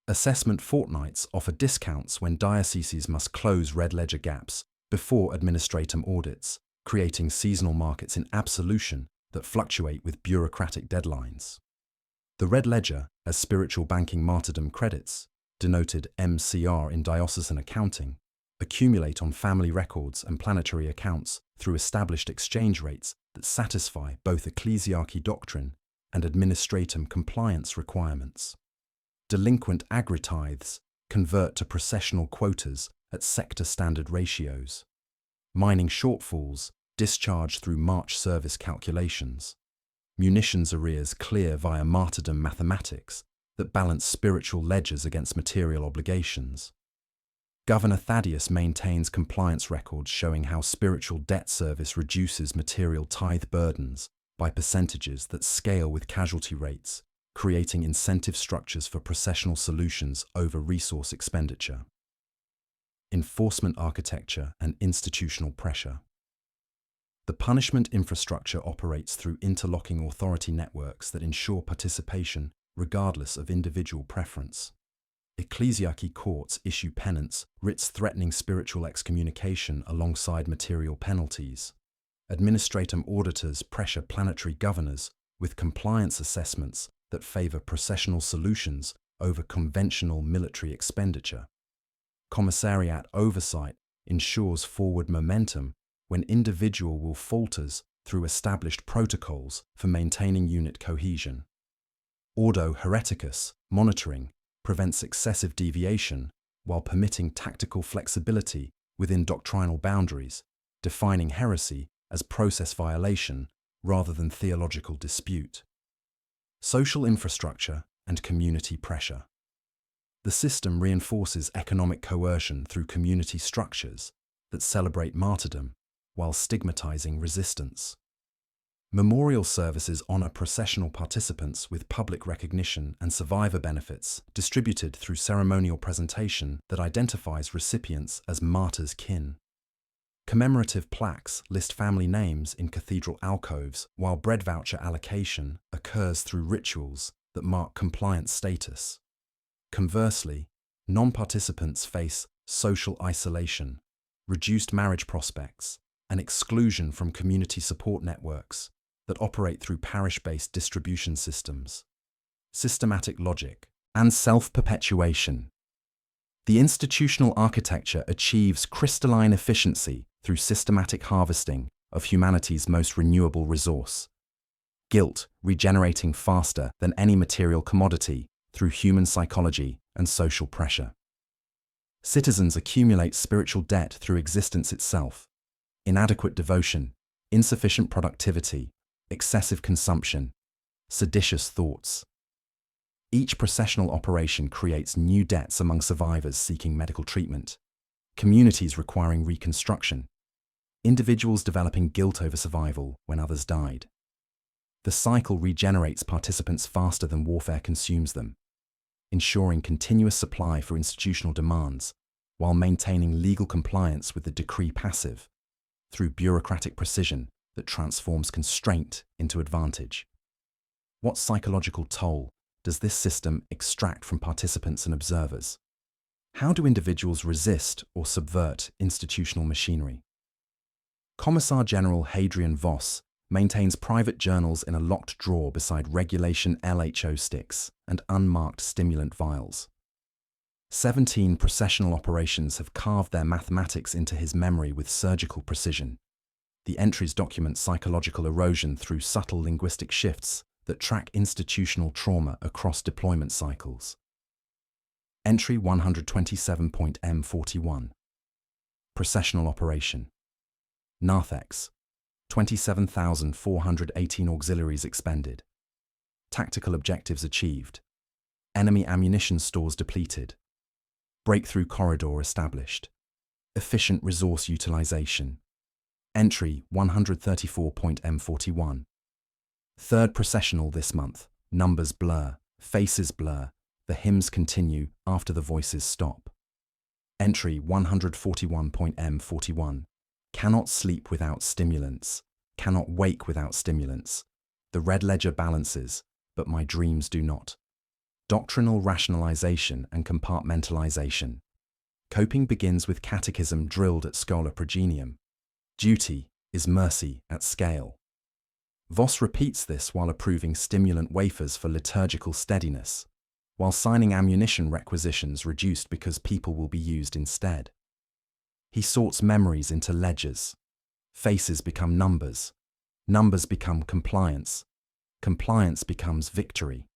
Assessment fortnights offer discounts when dioceses must close red ledger gaps before administratum audits, creating seasonal markets in absolution that fluctuate with bureaucratic deadlines. The red ledger, as spiritual banking martyrdom credits, denoted MCR in diocesan accounting, accumulate on family records and planetary accounts through established exchange rates that satisfy both ecclesiarchy doctrine and administratum compliance requirements. Delinquent agritithes convert to processional quotas at sector standard ratios. Mining shortfalls discharge through March service calculations. Munitions arrears clear via martyrdom mathematics that balance spiritual ledgers against material obligations. Governor Thaddeus maintains compliance records showing how spiritual debt service reduces material tithe burdens by percentages that scale with casualty rates, creating incentive structures for processional solutions over resource expenditure. Enforcement architecture and institutional pressure. The punishment infrastructure operates through interlocking authority networks that ensure participation regardless of individual preference. Ecclesiarchy courts issue penance, writs threatening spiritual excommunication alongside material penalties. Administratum auditors pressure planetary governors with compliance assessments that favor processional solutions over conventional military expenditure. Commissariat oversight ensures forward momentum when individual will falters through established protocols for maintaining unit cohesion. Ordo hereticus monitoring prevents excessive deviation while permitting tactical flexibility within doctrinal boundaries, defining heresy as process violation rather than theological dispute. Social infrastructure and community pressure. The system reinforces economic coercion through community structures that celebrate martyrdom while stigmatizing resistance. Memorial services honor processional participants with public recognition and survivor benefits distributed through ceremonial presentation that identifies recipients as martyrs' kin. Commemorative plaques list family names in cathedral alcoves, while bread voucher allocation occurs through rituals that mark compliance status. Conversely, non-participants face social isolation, reduced marriage prospects, and exclusion from community support networks that operate through parish-based distribution systems. Systematic logic and self-perpetuation. The institutional architecture achieves crystalline efficiency through systematic harvesting of humanity's most renewable resource. Guilt regenerating faster than any material commodity through human psychology and social pressure. Citizens accumulate spiritual debt through existence itself. Inadequate devotion, insufficient productivity, excessive consumption, seditious thoughts. Each processional operation creates new debts among survivors seeking medical treatment, communities requiring reconstruction, individuals developing guilt over survival when others died. The cycle regenerates participants faster than warfare consumes them, ensuring continuous supply for institutional demands while maintaining legal compliance with the decree passive through bureaucratic precision that transforms constraint into advantage. What psychological toll does this system extract from participants and observers? How do individuals resist or subvert institutional machinery? Commissar General Hadrian Voss maintains private journals in a locked drawer beside regulation LHO sticks and unmarked stimulant vials. 17 processional operations have carved their mathematics into his memory with surgical precision. The entries document psychological erosion through subtle linguistic shifts that track institutional trauma across deployment cycles. Entry 127.M41. Processional operation. Narthex. 27,418 auxiliaries expended. Tactical objectives achieved. Enemy ammunition stores depleted. Breakthrough corridor established. Efficient resource utilization. Entry 134.M41. Third processional this month. Numbers blur, faces blur, the hymns continue after the voices stop. Entry 141.M41. Cannot sleep without stimulants, cannot wake without stimulants. The red ledger balances, but my dreams do not. Doctrinal rationalization and compartmentalization. Coping begins with catechism drilled at Schola Progenium. Duty is mercy at scale. Voss repeats this while approving stimulant wafers for liturgical steadiness, while signing ammunition requisitions reduced because people will be used instead. He sorts memories into ledgers. Faces become numbers. Numbers become compliance. Compliance becomes victory.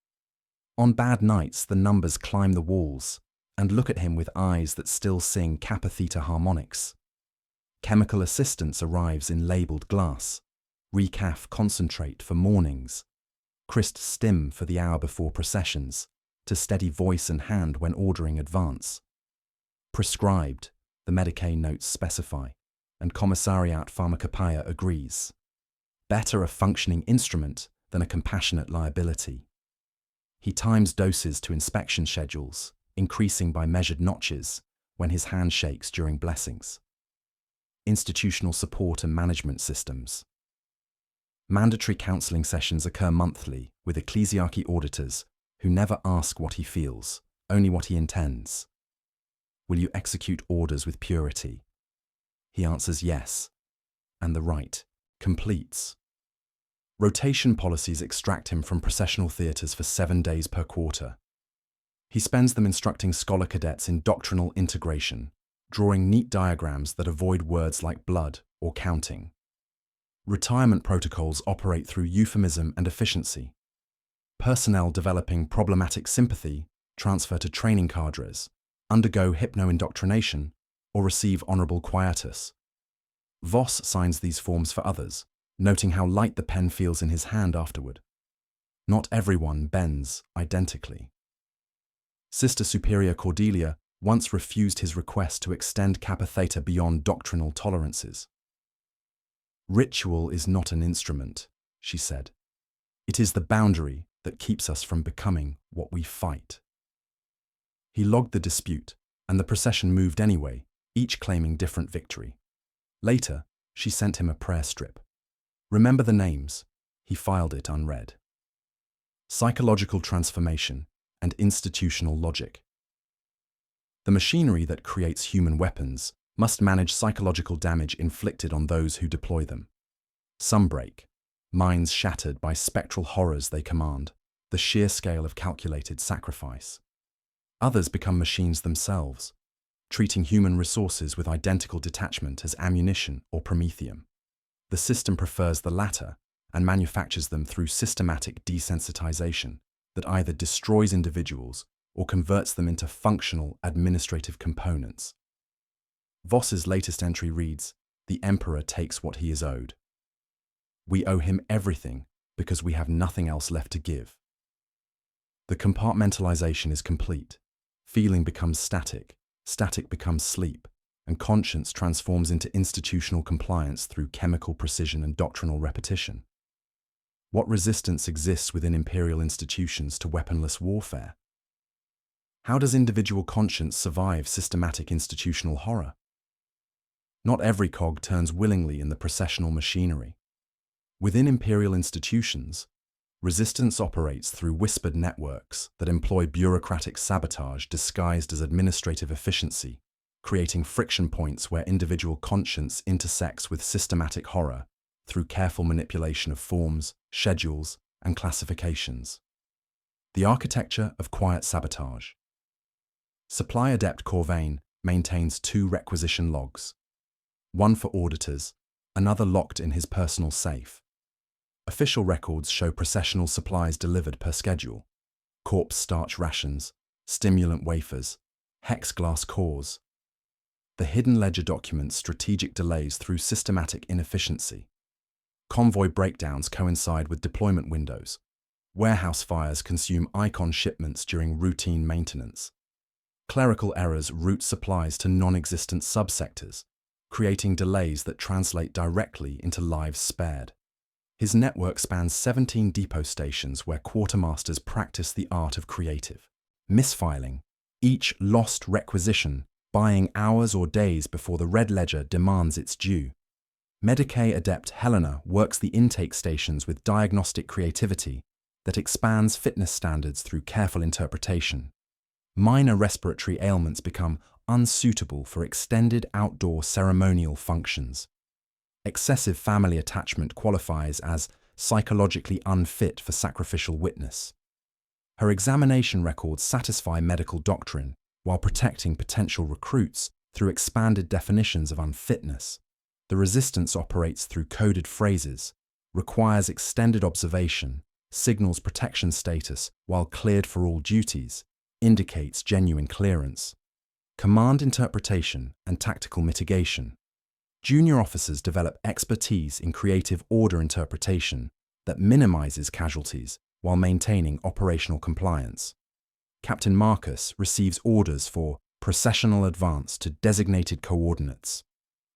On bad nights, the numbers climb the walls and look at him with eyes that still sing kappa theta harmonics. Chemical assistance arrives in labelled glass. Recaf concentrate for mornings. Christ stim for the hour before processions, to steady voice and hand when ordering advance. Prescribed, the Medicaid notes specify, and Commissariat Pharmacopoeia agrees. Better a functioning instrument than a compassionate liability. He times doses to inspection schedules, increasing by measured notches when his hand shakes during blessings. Institutional support and management systems. Mandatory counselling sessions occur monthly with ecclesiarchy auditors who never ask what he feels, only what he intends. Will you execute orders with purity? He answers yes, and the rite completes. Rotation policies extract him from processional theatres for 7 days per quarter. He spends them instructing scholar cadets in doctrinal integration, drawing neat diagrams that avoid words like blood or counting. Retirement protocols operate through euphemism and efficiency. Personnel developing problematic sympathy transfer to training cadres, undergo hypno-indoctrination, or receive honourable quietus. Voss signs these forms for others, noting how light the pen feels in his hand afterward. Not everyone bends identically. Sister Superior Cordelia once refused his request to extend Kappa Theta beyond doctrinal tolerances. Ritual is not an instrument, she said. It is the boundary that keeps us from becoming what we fight. He logged the dispute, and the procession moved anyway, each claiming different victory. Later, she sent him a prayer strip. Remember the names. He filed it unread. Psychological transformation and institutional logic. The machinery that creates human weapons must manage psychological damage inflicted on those who deploy them. Some break, minds shattered by spectral horrors they command, the sheer scale of calculated sacrifice. Others become machines themselves, treating human resources with identical detachment as ammunition or promethium. The system prefers the latter and manufactures them through systematic desensitization that either destroys individuals or converts them into functional administrative components. Voss's latest entry reads, "The Emperor takes what he is owed. We owe him everything because we have nothing else left to give." The compartmentalization is complete. Feeling becomes static, static becomes sleep, and conscience transforms into institutional compliance through chemical precision and doctrinal repetition. What resistance exists within imperial institutions to weaponless warfare? How does individual conscience survive systematic institutional horror? Not every cog turns willingly in the processional machinery. Within imperial institutions, resistance operates through whispered networks that employ bureaucratic sabotage disguised as administrative efficiency, creating friction points where individual conscience intersects with systematic horror through careful manipulation of forms, schedules, and classifications. The architecture of quiet sabotage. Supply Adept Corvain maintains 2 requisition logs, one for auditors, another locked in his personal safe. Official records show processional supplies delivered per schedule: corpse starch rations, stimulant wafers, hex glass cores. The hidden ledger documents strategic delays through systematic inefficiency. Convoy breakdowns coincide with deployment windows. Warehouse fires consume icon shipments during routine maintenance. Clerical errors route supplies to non-existent subsectors, creating delays that translate directly into lives spared. His network spans 17 depot stations where quartermasters practice the art of creative misfiling, each lost requisition buying hours or days before the red ledger demands its due. Medicae adept Helena works the intake stations with diagnostic creativity that expands fitness standards through careful interpretation. Minor respiratory ailments become unsuitable for extended outdoor ceremonial functions. Excessive family attachment qualifies as psychologically unfit for sacrificial witness. Her examination records satisfy medical doctrine while protecting potential recruits through expanded definitions of unfitness. The resistance operates through coded phrases, requires extended observation, signals protection status while cleared for all duties, indicates genuine clearance. Command interpretation and tactical mitigation. Junior officers develop expertise in creative order interpretation that minimizes casualties while maintaining operational compliance. Captain Marcus receives orders for processional advance to designated coordinates.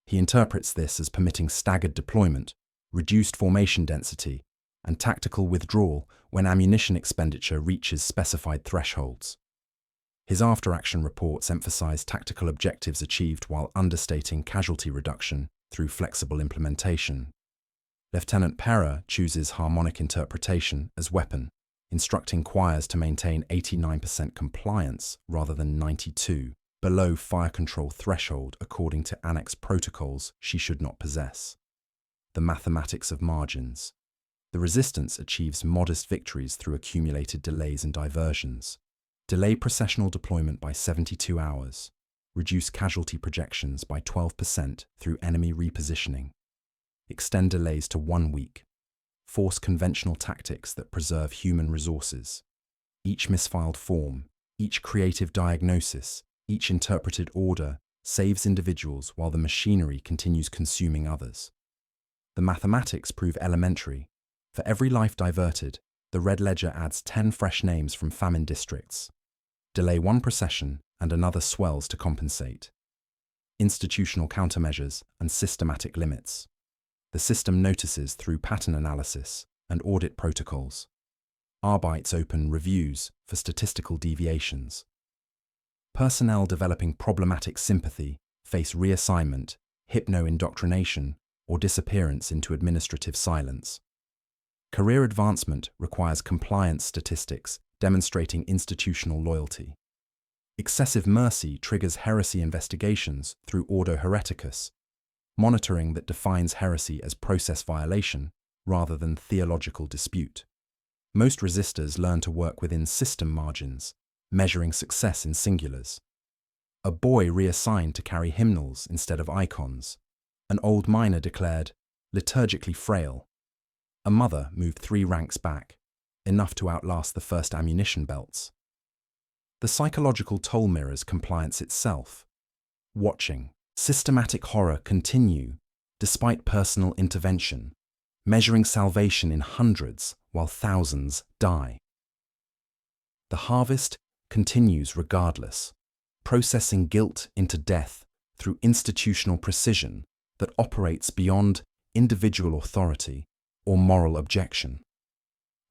He interprets this as permitting staggered deployment, reduced formation density, and tactical withdrawal when ammunition expenditure reaches specified thresholds. His after-action reports emphasize tactical objectives achieved while understating casualty reduction through flexible implementation. Lieutenant Perra chooses harmonic interpretation as weapon, instructing choirs to maintain 89% compliance rather than 92%, below fire control threshold according to Annex protocols she should not possess. The mathematics of margins. The resistance achieves modest victories through accumulated delays and diversions. Delay processional deployment by 72 hours. Reduce casualty projections by 12% through enemy repositioning. Extend delays to 1 week. Force conventional tactics that preserve human resources. Each misfiled form, each creative diagnosis, each interpreted order saves individuals while the machinery continues consuming others. The mathematics prove elementary. For every life diverted, the Red Ledger adds 10 fresh names from famine districts. Delay one procession and another swells to compensate. Institutional countermeasures and systematic limits. The system notices through pattern analysis and audit protocols. Arbites open reviews for statistical deviations. Personnel developing problematic sympathy face reassignment, hypno-indoctrination, or disappearance into administrative silence. Career advancement requires compliance statistics demonstrating institutional loyalty. Excessive mercy triggers heresy investigations through Ordo Hereticus, monitoring that defines heresy as process violation rather than theological dispute. Most resistors learn to work within system margins, measuring success in singulars. A boy reassigned to carry hymnals instead of icons. An old miner declared, liturgically frail. A mother moved 3 ranks back, enough to outlast the first ammunition belts. The psychological toll mirrors compliance itself. Watching systematic horror continue despite personal intervention, measuring salvation in hundreds while thousands die. The harvest continues regardless, processing guilt into death through institutional precision that operates beyond individual authority or moral objection.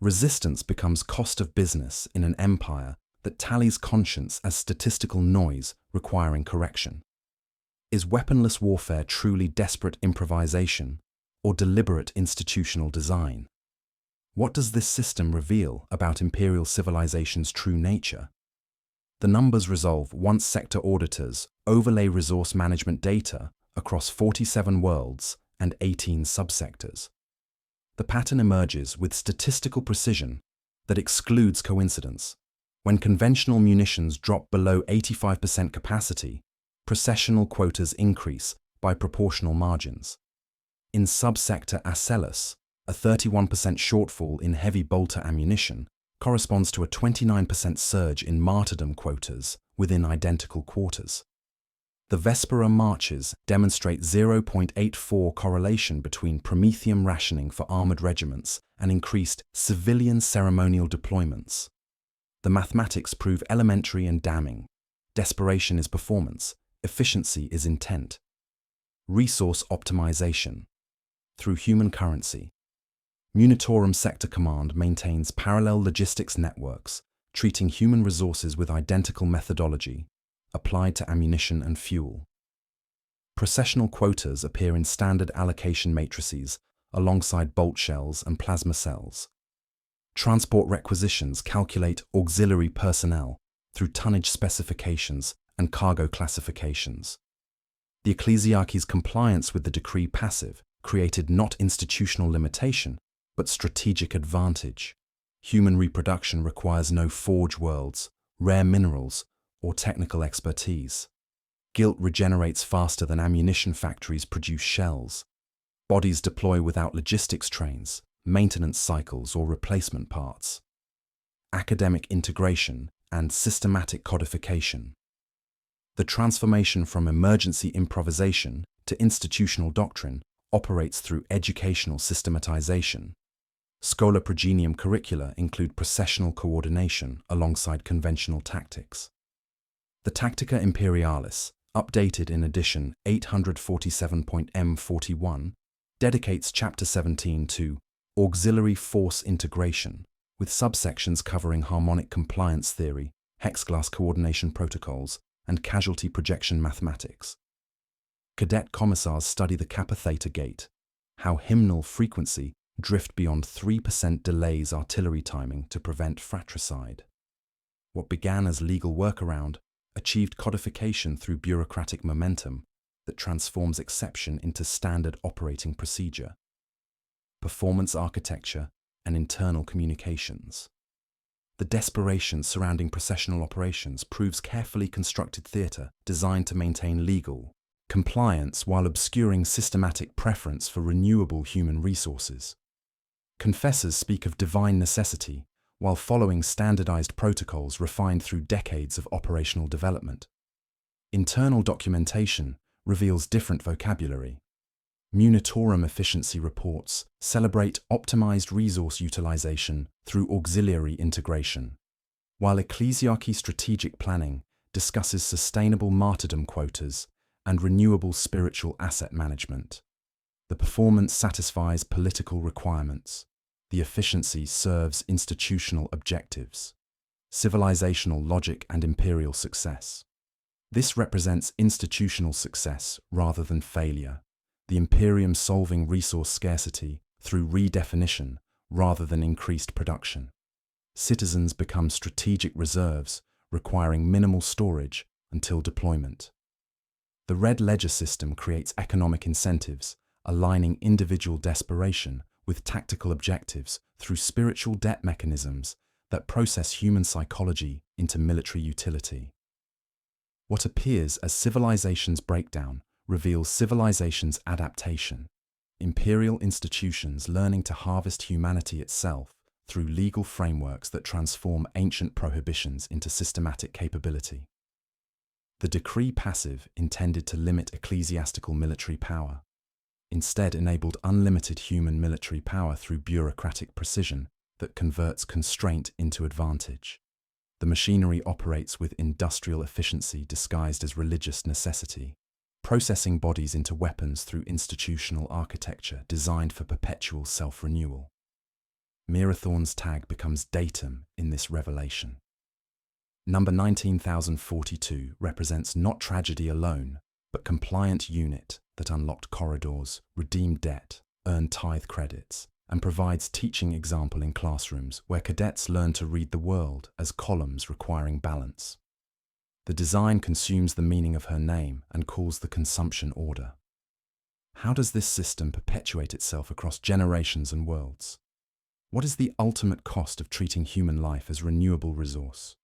Resistance becomes cost of business in an empire that tallies conscience as statistical noise requiring correction. Is weaponless warfare truly desperate improvisation or deliberate institutional design? What does this system reveal about Imperial civilization's true nature? The numbers resolve once sector auditors overlay resource management data across 47 worlds and 18 subsectors. The pattern emerges with statistical precision that excludes coincidence. When conventional munitions drop below 85% capacity, processional quotas increase by proportional margins. In subsector Acellus, a 31% shortfall in heavy bolter ammunition corresponds to a 29% surge in martyrdom quotas within identical quarters. The Vespera marches demonstrate 0.84 correlation between Prometheum rationing for armoured regiments and increased civilian ceremonial deployments. The mathematics prove elementary and damning. Desperation is performance, efficiency is intent. Resource optimization. Through human currency, Munitorum Sector Command maintains parallel logistics networks, treating human resources with identical methodology, applied to ammunition and fuel. Processional quotas appear in standard allocation matrices alongside bolt shells and plasma cells. Transport requisitions calculate auxiliary personnel through tonnage specifications and cargo classifications. The ecclesiarchy's compliance with the decree passive created not institutional limitation, but strategic advantage. Human reproduction requires no forge worlds, rare minerals, or technical expertise. Guilt regenerates faster than ammunition factories produce shells. Bodies deploy without logistics trains, maintenance cycles, or replacement parts. Academic integration and systematic codification. The transformation from emergency improvisation to institutional doctrine operates through educational systematization. Schola Progenium curricula include processional coordination alongside conventional tactics. The Tactica Imperialis, updated in edition 847.M41, dedicates Chapter 17 to auxiliary force integration, with subsections covering harmonic compliance theory, hexglass coordination protocols, and casualty projection mathematics. Cadet commissars study the Kappa Theta gate, how hymnal frequency drift beyond 3% delays artillery timing to prevent fratricide. What began as legal workaround achieved codification through bureaucratic momentum that transforms exception into standard operating procedure. Performance architecture and internal communications. The desperation surrounding processional operations proves carefully constructed theatre designed to maintain legal compliance while obscuring systematic preference for renewable human resources. Confessors speak of divine necessity while following standardized protocols refined through decades of operational development. Internal documentation reveals different vocabulary. Munitorum efficiency reports celebrate optimized resource utilization through auxiliary integration, while ecclesiarchy strategic planning discusses sustainable martyrdom quotas and renewable spiritual asset management. The performance satisfies political requirements. The efficiency serves institutional objectives, civilizational logic and imperial success. This represents institutional success rather than failure, the Imperium solving resource scarcity through redefinition rather than increased production. Citizens become strategic reserves, requiring minimal storage until deployment. The Red Ledger system creates economic incentives, aligning individual desperation with tactical objectives through spiritual debt mechanisms that process human psychology into military utility. What appears as civilization's breakdown reveals civilization's adaptation, imperial institutions learning to harvest humanity itself through legal frameworks that transform ancient prohibitions into systematic capability. The decree passive intended to limit ecclesiastical military power, instead enabled unlimited human military power through bureaucratic precision that converts constraint into advantage. The machinery operates with industrial efficiency disguised as religious necessity, processing bodies into weapons through institutional architecture designed for perpetual self-renewal. Mirathorn's tag becomes datum in this revelation. Number 19,042 represents not tragedy alone, but compliant unit that unlocked corridors, redeemed debt, earned tithe credits, and provides teaching example in classrooms where cadets learn to read the world as columns requiring balance. The design consumes the meaning of her name and calls the consumption order. How does this system perpetuate itself across generations and worlds? What is the ultimate cost of treating human life as renewable resource?